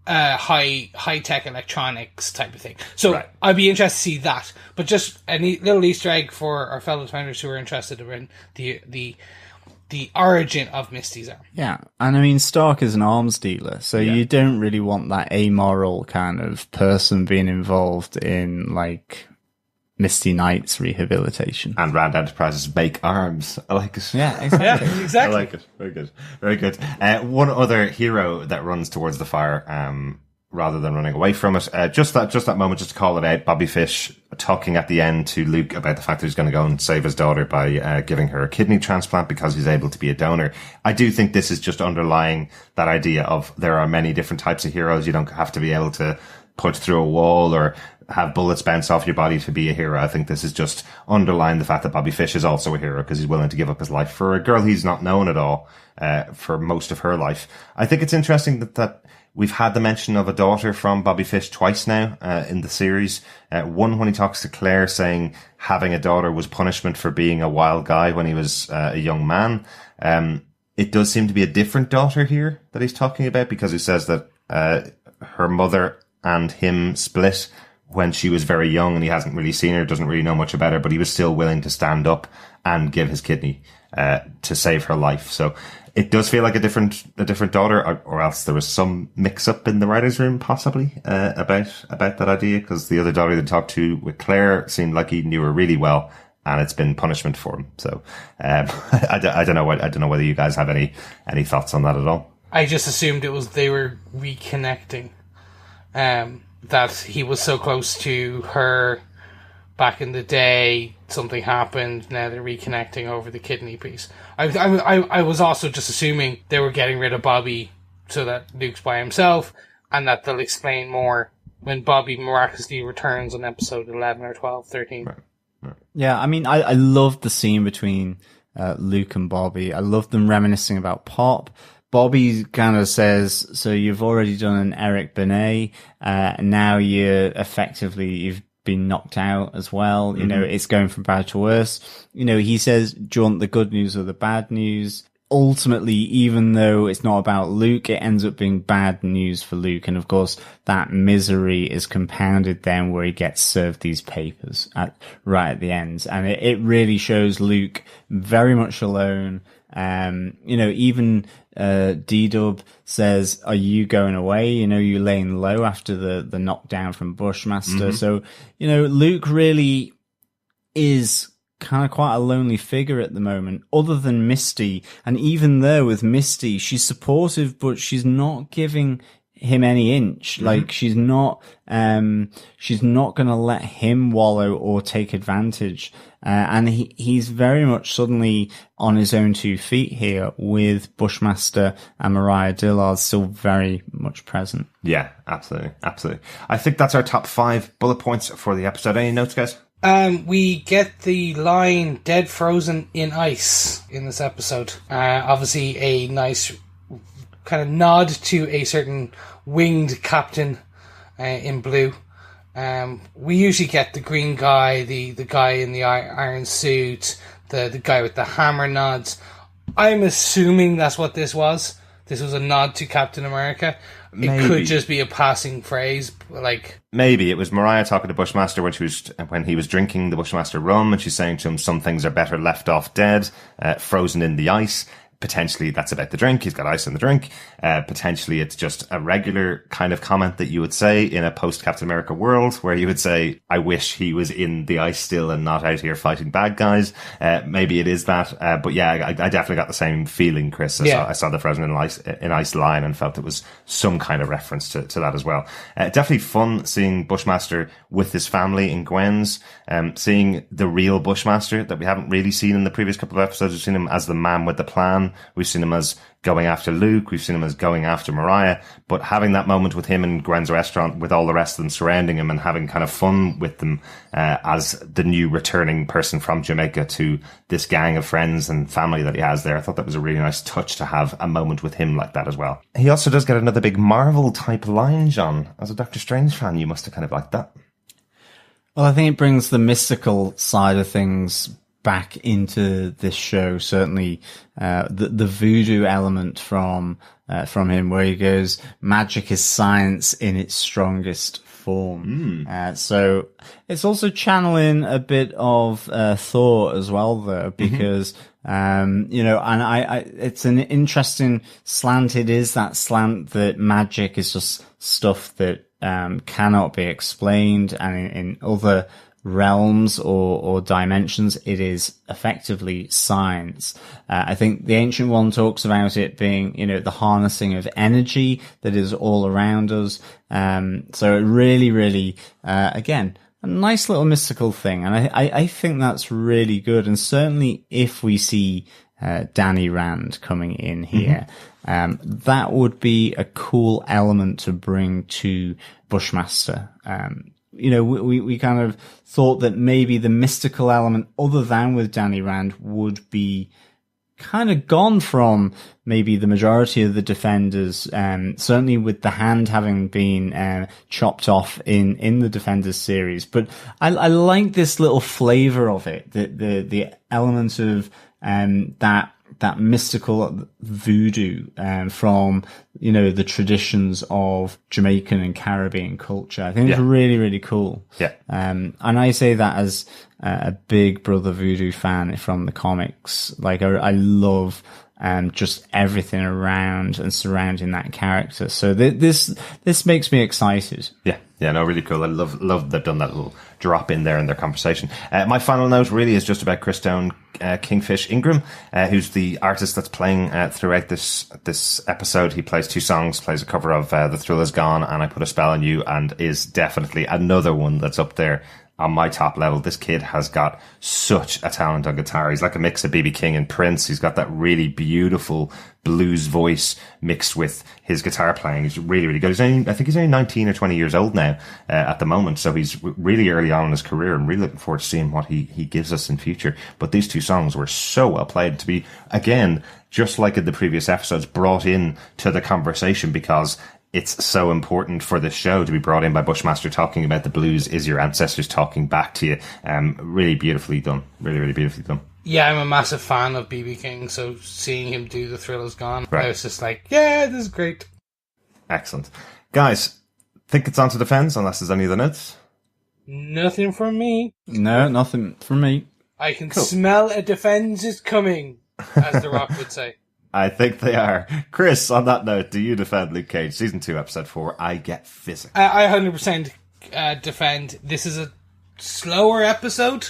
high-tech electronics type of thing. So right. I'd be interested to see that. But just a little Easter egg for our fellow defenders who are interested in the origin of Misty's arm. Yeah, and I mean, Stark is an arms dealer, so you don't really want that amoral kind of person being involved in, like, Misty Knight's rehabilitation. And Rand Enterprises make arms. I like it. Yeah, exactly. Yeah, exactly. I like it. Very good. Very good. One other hero that runs towards the fire, rather than running away from it. Just that moment, just to call it out, Bobby Fish talking at the end to Luke about the fact that he's going to go and save his daughter by giving her a kidney transplant because he's able to be a donor. I do think this is just underlying that idea of there are many different types of heroes. You don't have to be able to punch through a wall or have bullets bounce off your body to be a hero. I think this is just underlying the fact that Bobby Fish is also a hero because he's willing to give up his life for a girl he's not known at all for most of her life. I think it's interesting that we've had the mention of a daughter from Bobby Fish twice now in the series. One when he talks to Claire saying having a daughter was punishment for being a wild guy when he was a young man. It does seem to be a different daughter here that he's talking about because he says that her mother and him split when she was very young and he hasn't really seen her, doesn't really know much about her, but he was still willing to stand up and give his kidney to save her life. So it does feel like a different daughter, or else there was some mix up in the writer's room possibly about that idea, because the other daughter they talked to with Claire seemed like he knew her really well and it's been punishment for him. So I don't know whether you guys have any thoughts on that at all. I just assumed they were reconnecting. That he was so close to her back in the day, something happened, now they're reconnecting over the kidney piece. I was also just assuming they were getting rid of Bobby so that Luke's by himself, and that they'll explain more when Bobby miraculously returns on episode 11 or 12, 13. Right. Yeah, I mean, I love the scene between Luke and Bobby. I love them reminiscing about Pop. Bobby kind of says, so you've already done an Eric Benet, and now you've been knocked out as well. You know, it's going from bad to worse. You know, he says, do you want the good news or the bad news? Ultimately, even though it's not about Luke, it ends up being bad news for Luke. And of course, that misery is compounded then where he gets served these papers right at the end. And it really shows Luke very much alone. You know, even D-Dub says, are you going away? You know, you're laying low after the knockdown from Bushmaster. So, you know, Luke really is kind of quite a lonely figure at the moment, other than Misty. And even though with Misty, she's supportive, but she's not giving him any inch. Like, she's not gonna let him wallow or take advantage. And he's very much suddenly on his own 2 feet here, with Bushmaster and Mariah Dillard still very much present. Yeah, absolutely. I think that's our top 5 bullet points for the episode. Any notes, guys? We get the line "dead frozen in ice" in this episode. Obviously a nice kind of nod to a certain winged captain in blue. We usually get the green guy, the guy in the iron suit, the guy with the hammer nods. I'm assuming that's what this was. This was a nod to Captain America. Maybe. It could just be a passing phrase, like... Maybe. It was Mariah talking to Bushmaster when he was drinking the Bushmaster rum, and she's saying to him, some things are better left off dead, frozen in the ice. Potentially that's about the drink. He's got ice in the drink. Potentially it's just a regular kind of comment that you would say in a post-Captain America world, where you would say, I wish he was in the ice still and not out here fighting bad guys. Maybe it is that. But yeah, I definitely got the same feeling, Chris. I saw the frozen in ice line and felt it was some kind of reference to that as well. Definitely fun seeing Bushmaster with his family in Gwen's, seeing the real Bushmaster that we haven't really seen in the previous couple of episodes. We've seen him as the man with the plan. We've seen him as going after Luke. We've seen him as going after Mariah. But having that moment with him in Gwen's restaurant with all the rest of them surrounding him and having kind of fun with them as the new returning person from Jamaica to this gang of friends and family that he has there. I thought that was a really nice touch to have a moment with him like that as well. He also does get another big Marvel type line, John. As a Doctor Strange fan, you must have kind of liked that. Well, I think it brings the mystical side of things back into this show. Certainly, the voodoo element from him, where he goes, magic is science in its strongest form. So it's also channeling a bit of Thor as well, though, because you know, and I it's an interesting slant. It is that slant that magic is just stuff that cannot be explained, and in other realms or dimensions, it is effectively science. I think the Ancient One talks about it being, you know, the harnessing of energy that is all around us. So it really, again, a nice little mystical thing. And I think that's really good. And certainly if we see Danny Rand coming in here, that would be a cool element to bring to Bushmaster. You know, we kind of thought that maybe the mystical element, other than with Danny Rand, would be kind of gone from maybe the majority of the Defenders, certainly with the hand having been chopped off in the Defenders series. But I like this little flavor of it, the element of that mystical voodoo from, you know, the traditions of Jamaican and Caribbean culture. I think it's really, really cool. Yeah. And I say that as a big Brother Voodoo fan from the comics. Like, I love just everything around and surrounding that character. So this makes me excited. Yeah, no, really cool. I love they've done that little drop in there in their conversation. My final note really is just about Christone Kingfish Ingram, who's the artist that's playing throughout this episode. He plays 2 songs, plays a cover of The Thrill Is Gone and I Put a Spell on You, and is definitely another one that's up there on my top level. This kid has got such a talent on guitar. He's like a mix of B.B. King and Prince. He's got that really beautiful blues voice mixed with his guitar playing. He's really, really good. I think he's only 19 or 20 years old now at the moment. So he's really early on in his career. I'm really looking forward to seeing what he gives us in future. But these two songs were so well played to be, again, just like in the previous episodes, brought in to the conversation because it's so important for this show to be brought in by Bushmaster talking about the blues is your ancestors talking back to you. Really beautifully done. Really, really beautifully done. Yeah, I'm a massive fan of B.B. King, so seeing him do The Thrill Is Gone, Right. I was just like, yeah, this is great. Excellent. Guys, think it's on to defense unless there's any other notes? Nothing from me. No, nothing from me. I can smell a defense is coming, as The Rock would say. I think they are. Chris, on that note, do you defend Luke Cage? Season 2, Episode 4, I Get Physical. I 100% defend. This is a slower episode.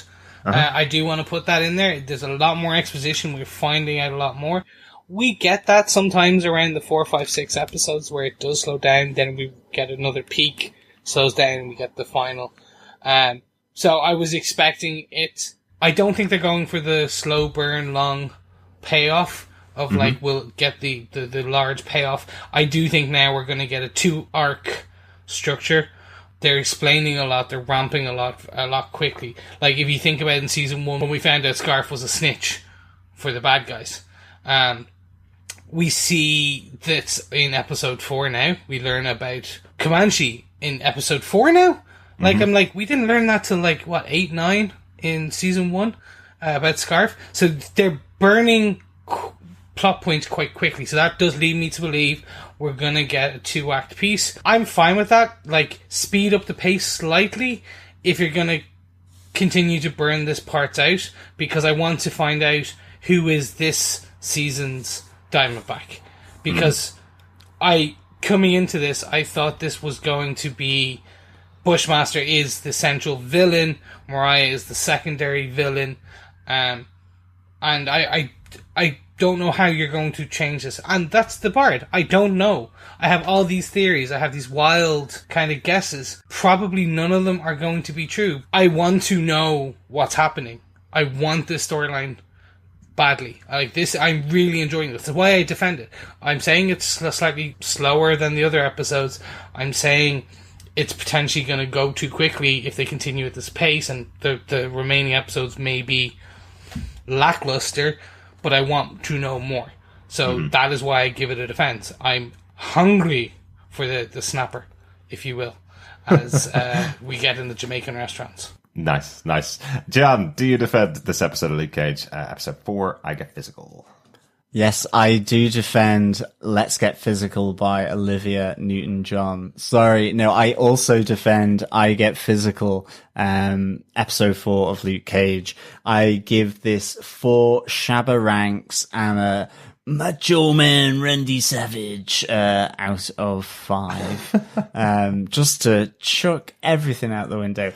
I do want to put that in there. There's a lot more exposition. We're finding out a lot more. We get that sometimes around the 4, 5, 6 episodes where it does slow down. Then we get another peak, slows down, and we get the final. So I was expecting it. I don't think they're going for the slow burn, long payoff of like we'll get the large payoff. I do think now we're going to get a 2-arc structure. They're explaining a lot. They're ramping a lot quickly. Like if you think about it in season 1, when we found out Scarf was a snitch for the bad guys, we see that in episode 4 now. We learn about Comanche in episode 4 now. Like I'm like, we didn't learn that till like what 8, 9 in season 1 about Scarf. So they're burning plot points quite quickly, so that does lead me to believe we're gonna get a 2-act piece. I'm fine with that. Like, speed up the pace slightly if you're gonna continue to burn this parts out, because I want to find out who is this season's Diamondback. Because coming into this, I thought this was going to be Bushmaster is the central villain, Mariah is the secondary villain, and I don't know how you're going to change this. And that's the part. I don't know. I have all these theories. I have these wild kind of guesses. Probably none of them are going to be true. I want to know what's happening. I want this storyline badly. I like this. I'm really enjoying this. That's why I defend it. I'm saying it's slightly slower than the other episodes. I'm saying it's potentially going to go too quickly if they continue at this pace, and the remaining episodes may be lackluster, but I want to know more. So that is why I give it a defense. I'm hungry for the snapper, if you will, as we get in the Jamaican restaurants. Nice. John, do you defend this episode of Luke Cage? Episode 4, I Get Physical. Yes, I do defend Let's Get Physical by Olivia Newton-John. Sorry, no, I also defend I Get Physical, episode 4 of Luke Cage. I give this 4 Shabba ranks and a Macho Man Randy Savage out of 5. Just to chuck everything out the window.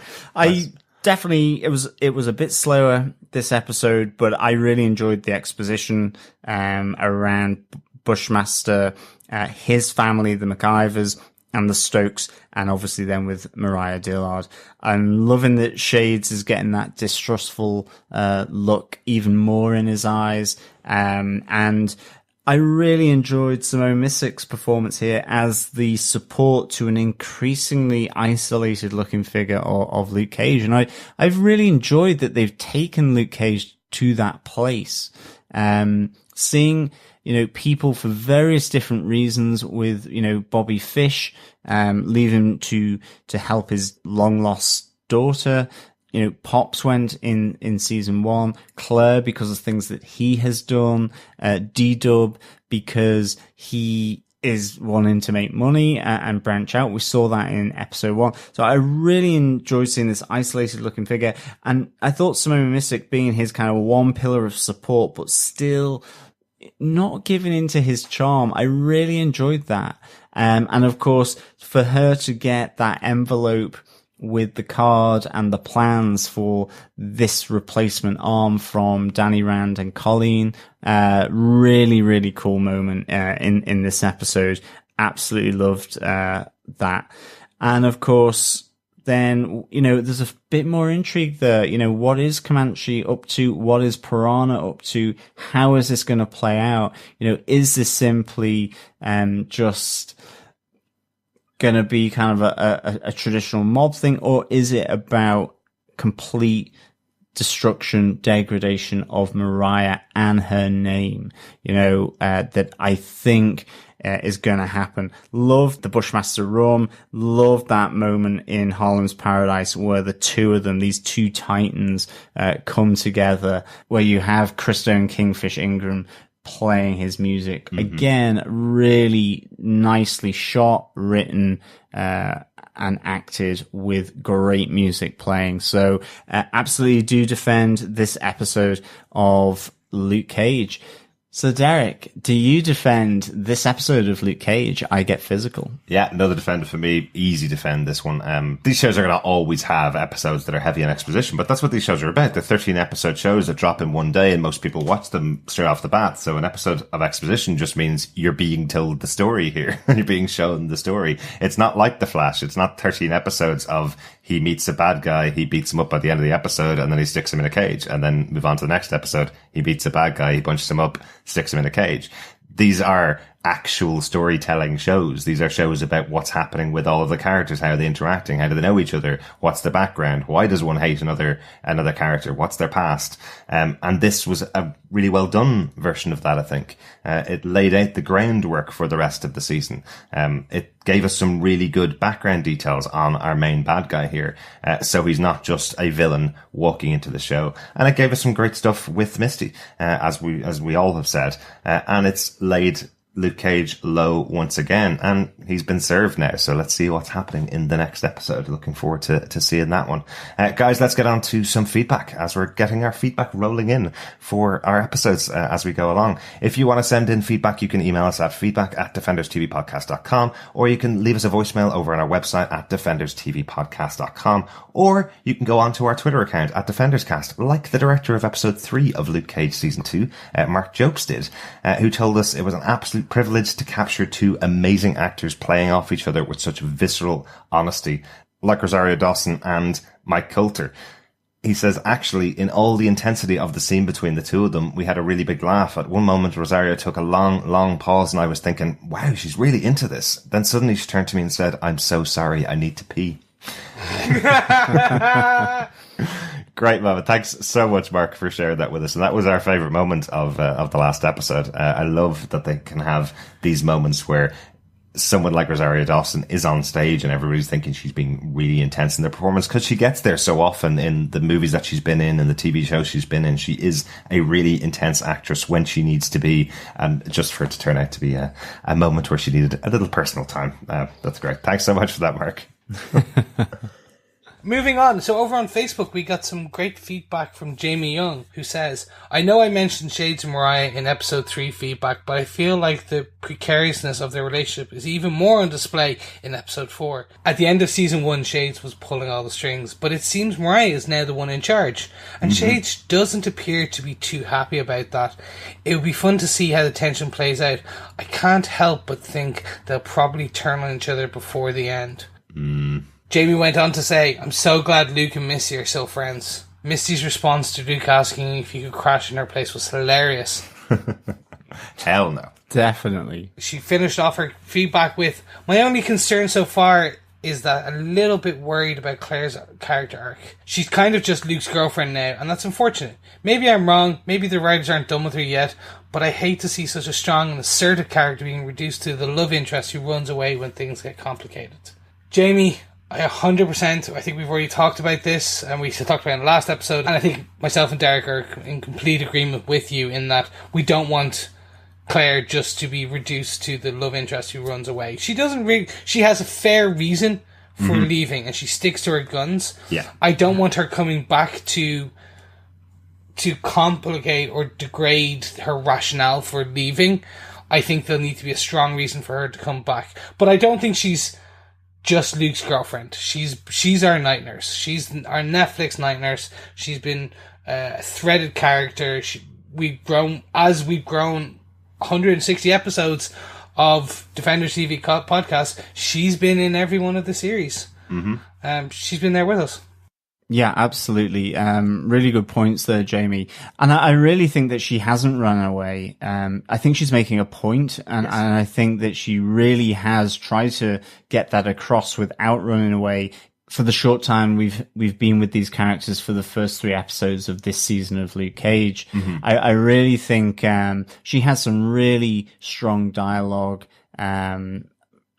Definitely, it was a bit slower this episode, but I really enjoyed the exposition around Bushmaster, his family, the McIvers, and the Stokes, and obviously then with Mariah Dillard. I'm loving that Shades is getting that distrustful look even more in his eyes, and I really enjoyed Simone Missick's performance here as the support to an increasingly isolated looking figure of Luke Cage. And I've really enjoyed that they've taken Luke Cage to that place. Seeing, people for various different reasons with, Bobby Fish, leaving to help his long lost daughter. Pops went in season 1, Claire because of things that he has done, D-Dub because he is wanting to make money and branch out. We saw that in episode 1. So I really enjoyed seeing this isolated looking figure. And I thought Simone Missick being his kind of one pillar of support, but still not giving into his charm. I really enjoyed that. And of course, for her to get that envelope with the card and the plans for this replacement arm from Danny Rand and Colleen. Really, really cool moment in this episode. Absolutely loved that. And of course, then, there's a bit more intrigue there. What is Comanche up to? What is Piranha up to? How is this going to play out? Is this simply just going to be kind of a traditional mob thing, or is it about complete destruction, degradation of Mariah and her name? That I think is going to happen. Love the Bushmaster rum. Love that moment in Harlem's Paradise where the two of them, these two titans, come together, where you have Christo and Kingfish Ingram playing his music. Mm-hmm. Again, really nicely shot, written, and acted with great music playing. So, absolutely do defend this episode of Luke Cage. So, Derek, do you defend this episode of Luke Cage, I Get Physical? Yeah, another defender for me. Easy defend this one. These shows are going to always have episodes that are heavy on exposition, but that's what these shows are about. They're 13-episode shows that drop in one day, and most people watch them straight off the bat. So an episode of exposition just means you're being told the story here. You're being shown the story. It's not like The Flash. It's not 13 episodes of he meets a bad guy, he beats him up at the end of the episode, and then he sticks him in a cage, and then move on to the next episode. He beats a bad guy, he punches him up, sticks him in a cage. These are actual storytelling shows. These are shows about what's happening with all of the characters, how are they interacting, how do they know each other, what's the background, why does one hate another character, what's their past. And this was a really well done version of that, I think. It laid out the groundwork for the rest of the season. It gave us some really good background details on our main bad guy here. So he's not just a villain walking into the show. And it gave us some great stuff with Misty, as we all have said. And it's laid Luke Cage low once again, and he's been served now. So let's see what's happening in the next episode. Looking forward to seeing that one. Guys, let's get on to some feedback as we're getting our feedback rolling in for our episodes as we go along. If you want to send in feedback, you can email us at feedback@defenderstvpodcast.com, or you can leave us a voicemail over on our website at defenderstvpodcast.com, or you can go on to our Twitter account at DefendersCast, like the director of episode 3 of Luke Cage season 2, Mark Jopes did, who told us it was an absolute privilege to capture two amazing actors playing off each other with such visceral honesty, like Rosario Dawson and Mike Colter. He says, actually, in all the intensity of the scene between the two of them, we had a really big laugh. At one moment, Rosario took a long, long pause, and I was thinking, wow, she's really into this. Then suddenly she turned to me and said, I'm so sorry, I need to pee. Great moment. Thanks so much, Mark, for sharing that with us. And that was our favourite moment of the last episode. I love that they can have these moments where someone like Rosario Dawson is on stage and everybody's thinking she's being really intense in their performance, because she gets there so often in the movies that she's been in and the TV shows she's been in. She is a really intense actress when she needs to be, and just for it to turn out to be a moment where she needed a little personal time. That's great. Thanks so much for that, Mark. Moving on, so over on Facebook we got some great feedback from Jamie Young, who says, I know I mentioned Shades of Mariah in episode 3 feedback, but I feel like the precariousness of their relationship is even more on display in episode 4. At the end of season 1, Shades was pulling all the strings, but it seems Mariah is now the one in charge, and Shades doesn't appear to be too happy about that. It would be fun to see how the tension plays out. I can't help but think they'll probably turn on each other before the end. Jamie went on to say, I'm so glad Luke and Misty are still friends. Misty's response to Luke asking if he could crash in her place was hilarious. Hell no. Definitely. She finished off her feedback with, my only concern so far is that a little bit worried about Claire's character arc. She's kind of just Luke's girlfriend now, and that's unfortunate. Maybe I'm wrong, maybe the writers aren't done with her yet, but I hate to see such a strong and assertive character being reduced to the love interest who runs away when things get complicated. Jamie, I 100%, I think we've already talked about this, and we talked about it in the last episode, and I think myself and Derek are in complete agreement with you in that we don't want Claire just to be reduced to the love interest who runs away. She has a fair reason for leaving, and she sticks to her guns. Yeah. I don't want her coming back to complicate or degrade her rationale for leaving. I think there'll need to be a strong reason for her to come back. But I don't think she's just Luke's girlfriend. She's our night nurse. She's our Netflix night nurse. She's been a threaded character. We've grown 160 episodes of Defenders TV podcast. She's been in every one of the series. she's been there with us. Yeah, absolutely. Really good points there, Jamie. And I really think that she hasn't run away. I think she's making a point, and I think that she really has tried to get that across without running away. For the short time we've been with these characters for the first 3 episodes of this season of Luke Cage, I really think she has some really strong dialogue, and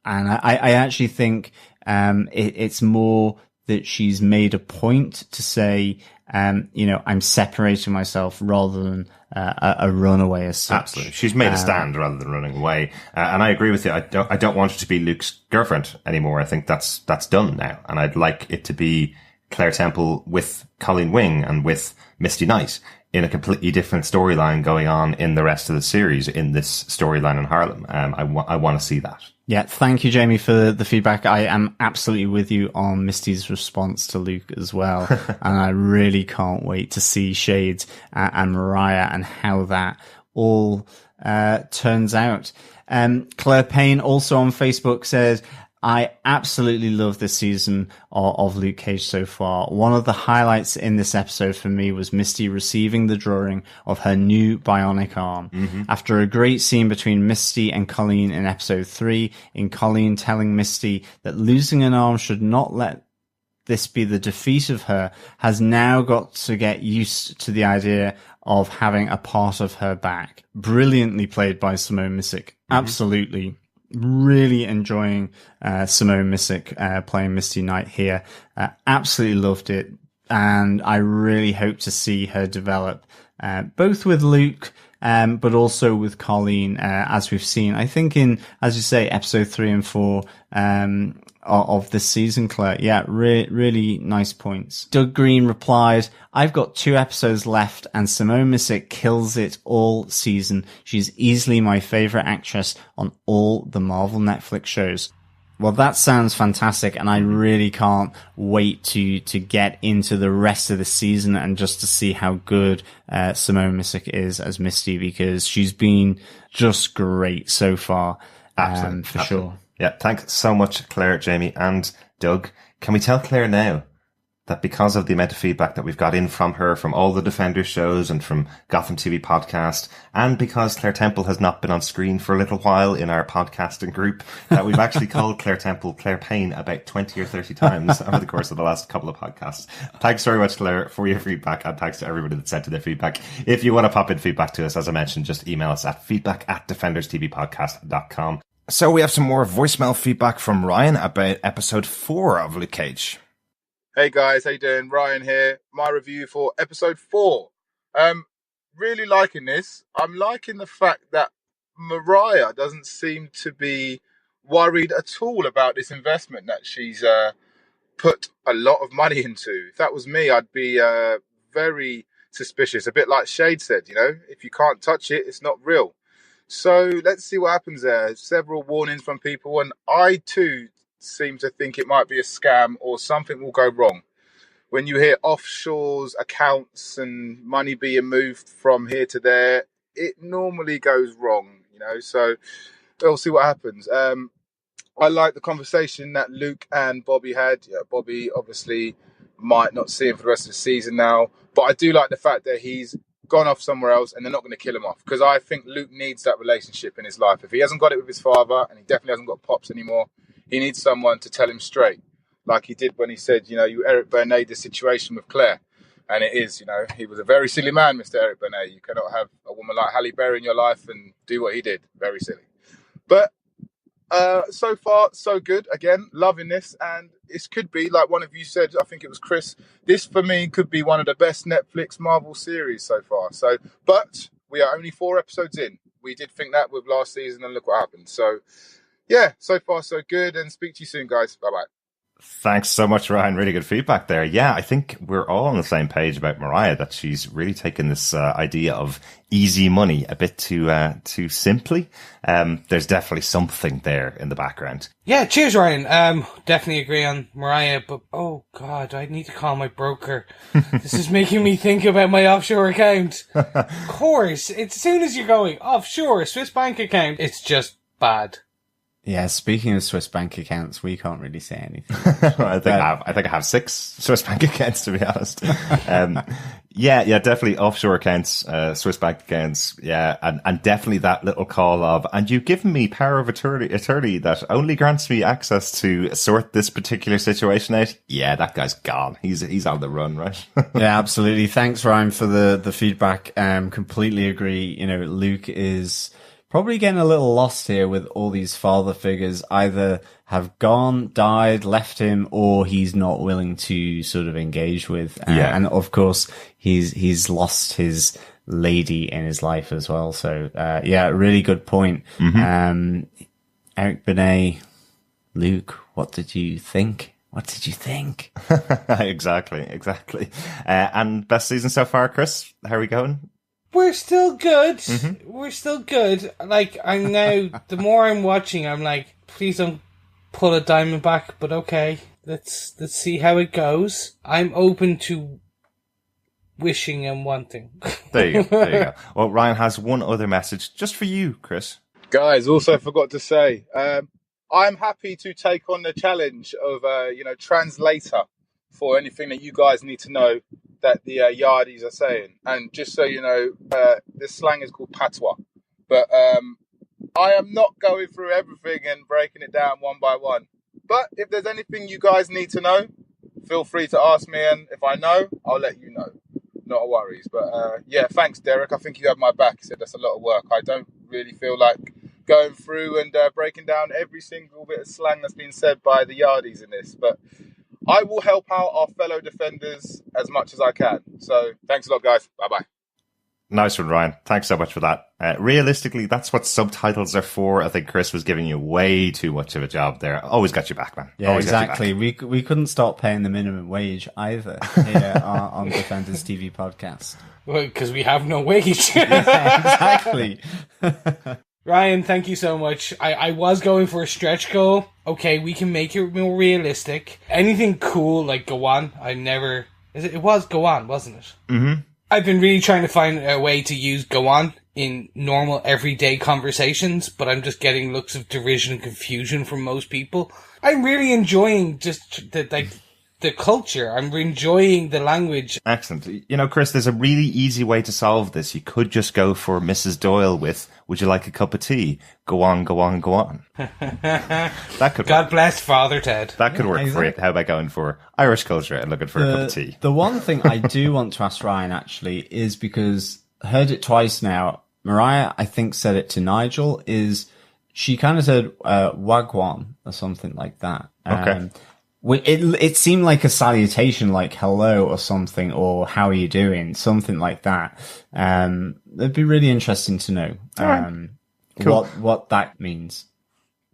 I actually think it's more that she's made a point to say, I'm separating myself rather than a runaway as such. Absolutely. She's made a stand rather than running away. And I agree with you. I don't want her to be Luke's girlfriend anymore. I think that's done now. And I'd like it to be Claire Temple with Colleen Wing and with Misty Knight in a completely different storyline going on in the rest of the series, in this storyline in Harlem. I want to see that. Yeah, thank you, Jamie, for the feedback. I am absolutely with you on Misty's response to Luke as well. And I really can't wait to see Shades and Mariah and how that all turns out. Claire Payne also on Facebook says, I absolutely love this season of Luke Cage so far. One of the highlights in this episode for me was Misty receiving the drawing of her new bionic arm. After a great scene between Misty and Colleen in episode 3, in Colleen telling Misty that losing an arm should not let this be the defeat of her, has now got to get used to the idea of having a part of her back. Brilliantly played by Simone Missick. Absolutely. Really enjoying Simone Missick playing Misty Knight here. Absolutely loved it, and I really hope to see her develop both with Luke but also with Colleen, as we've seen, I think in, as you say, episode 3 and 4 of this season, Claire. Yeah, really nice points. Doug Green replied, I've got 2 episodes left and Simone Missick kills it all season. She's easily my favorite actress on all the Marvel Netflix shows. Well, that sounds fantastic, and I really can't wait to get into the rest of the season and just to see how good Simone Missick is as Misty, because she's been just great so far. Absolutely. Sure. Yeah, thanks so much, Claire, Jamie, and Doug. Can we tell Claire now that because of the amount of feedback that we've got in from her, from all the Defenders shows and from Gotham TV podcast, and because Claire Temple has not been on screen for a little while in our podcasting group, that we've actually called Claire Temple Claire Payne about 20 or 30 times over the course of the last couple of podcasts. Thanks very much, Claire, for your feedback, and thanks to everybody that sent in their feedback. If you want to pop in feedback to us, as I mentioned, just email us at feedback@defenderstvpodcast.com. So we have some more voicemail feedback from Ryan about episode 4 of Luke Cage. Hey guys, how you doing? Ryan here. My review for episode 4. Really liking this. I'm liking the fact that Mariah doesn't seem to be worried at all about this investment that she's put a lot of money into. If that was me, I'd be very suspicious. A bit like Shade said, if you can't touch it, it's not real. So let's see what happens there. Several warnings from people, and I too seem to think it might be a scam or something will go wrong. When you hear offshores, accounts and money being moved from here to there, it normally goes wrong, so we'll see what happens. I like the conversation that Luke and Bobby had. Bobby obviously might not see him for the rest of the season now, but I do like the fact that he's gone off somewhere else and they're not going to kill him off, because I think Luke needs that relationship in his life. If he hasn't got it with his father, and he definitely hasn't got Pops anymore, he needs someone to tell him straight, like he did when he said, you Eric Bernay, the situation with Claire. And it is, he was a very silly man, Mr. Eric Bernay. You cannot have a woman like Halle Berry in your life and do what he did. Very silly. But so far, so good. Again, loving this. And this could be, like one of you said, I think it was Chris, this for me could be one of the best Netflix Marvel series so far. But we are only 4 episodes in. We did think that with last season, and look what happened. So, yeah, so far so good, and speak to you soon, guys. Bye-bye. Thanks so much, Ryan. Really good feedback there. Yeah, I think we're all on the same page about Mariah, that she's really taken this idea of easy money a bit too simply. There's definitely something there in the background. Yeah, cheers, Ryan. Definitely agree on Mariah, but oh God, I need to call my broker. This is making me think about my offshore account. Of course, as soon as you're going offshore, Swiss bank account, it's just bad. Yeah, speaking of Swiss bank accounts, we can't really say anything. I think I have 6 Swiss bank accounts, to be honest. Yeah, definitely offshore accounts, Swiss bank accounts. Yeah, and definitely that little call of, and you've given me power of attorney that only grants me access to sort this particular situation out. Yeah, that guy's gone. He's on the run, right? Yeah, absolutely. Thanks, Ryan, for the feedback. Completely agree. You know, Luke is probably getting a little lost here with all these father figures either have gone, died, left him, or he's not willing to sort of engage with. And of course, he's lost his lady in his life as well. So, yeah, really good point. Eric Benet, Luke, what did you think? What did you think? Exactly. And best season so far, Chris? How are we going? We're still good. We're still good. Like, I'm now, the more I'm watching, I'm like, please don't pull a diamond back, but okay. Let's see how it goes. I'm open to wishing and wanting. There you go. Well, Ryan has one other message just for you, Chris. Guys, also forgot to say, I'm happy to take on the challenge of, translator for anything that you guys need to know that the Yardies are saying. And just so you know, this slang is called patois. But I am not going through everything and breaking it down one by one. But if there's anything you guys need to know, feel free to ask me. And if I know, I'll let you know. Not a worries. But yeah, thanks, Derek. I think you have my back. He said that's a lot of work. I don't really feel like going through and breaking down every single bit of slang that's been said by the Yardies in this. But I will help out our fellow defenders as much as I can. So thanks a lot, guys. Bye-bye. Nice one, Ryan. Thanks so much for that. Realistically, that's what subtitles are for. I think Chris was giving you way too much of a job there. Always got your back, man. Yeah, Always exactly. We couldn't stop paying the minimum wage either here on Defenders TV podcast. Well, because we have no wage. Yeah, exactly. Ryan, thank you so much. I was going for a stretch goal. Okay, we can make it more realistic. Anything cool, like go on. It was go on, wasn't it? Mm-hmm. I've been really trying to find a way to use go on in normal everyday conversations, but I'm just getting looks of derision and confusion from most people. I'm really enjoying just the culture. I'm enjoying the language. Excellent. You know, Chris, there's a really easy way to solve this. You could just go for Mrs. Doyle with, would you like a cup of tea? Go on, go on, go on. That could God work. bless Father Ted. That could work for you. How about going for Irish culture and looking for a cup of tea? The one thing I do want to ask Ryan, actually, is because I heard it twice now. Mariah, I think, said it to Nigel, is she kind of said wagwan or something like that. Okay. It seemed like a salutation, like hello or something, or how are you doing, something like that. It'd be really interesting to know Cool. what that means.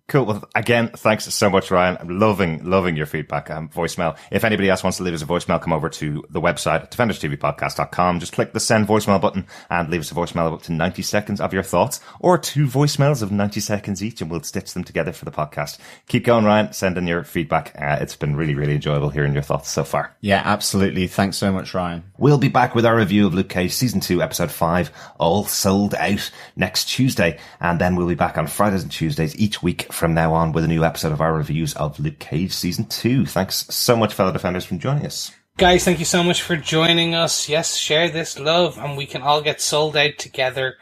Cool. Well, again, thanks so much, Ryan. I'm loving your feedback. Voicemail. If anybody else wants to leave us a voicemail, come over to the website, defenderstvpodcast.com. Just click the send voicemail button and leave us a voicemail of up to 90 seconds of your thoughts, or 2 voicemails of 90 seconds each, and we'll stitch them together for the podcast. Keep going, Ryan. Send in your feedback. It's been really, really enjoyable hearing your thoughts so far. Yeah, absolutely. Thanks so much, Ryan. We'll be back with our review of Luke Cage Season 2, Episode 5, all sold out next Tuesday. And then we'll be back on Fridays and Tuesdays each week from now on with a new episode of our reviews of Luke Cage Season 2. Thanks so much, fellow defenders, for joining us. Guys, thank you so much for joining us. Yes, share this love and we can all get sold out together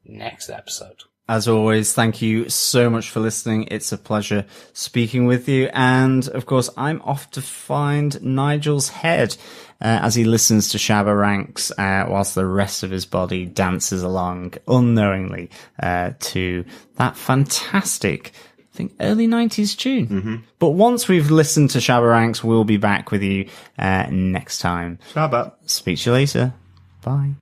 next episode. As always, thank you so much for listening. It's a pleasure speaking with you. And of course, I'm off to find Nigel's head as he listens to Shabba Ranks whilst the rest of his body dances along unknowingly to that fantastic, I think, early 90s tune. Mm-hmm. But once we've listened to Shabba Ranks, we'll be back with you next time. Shabba. Speak to you later. Bye.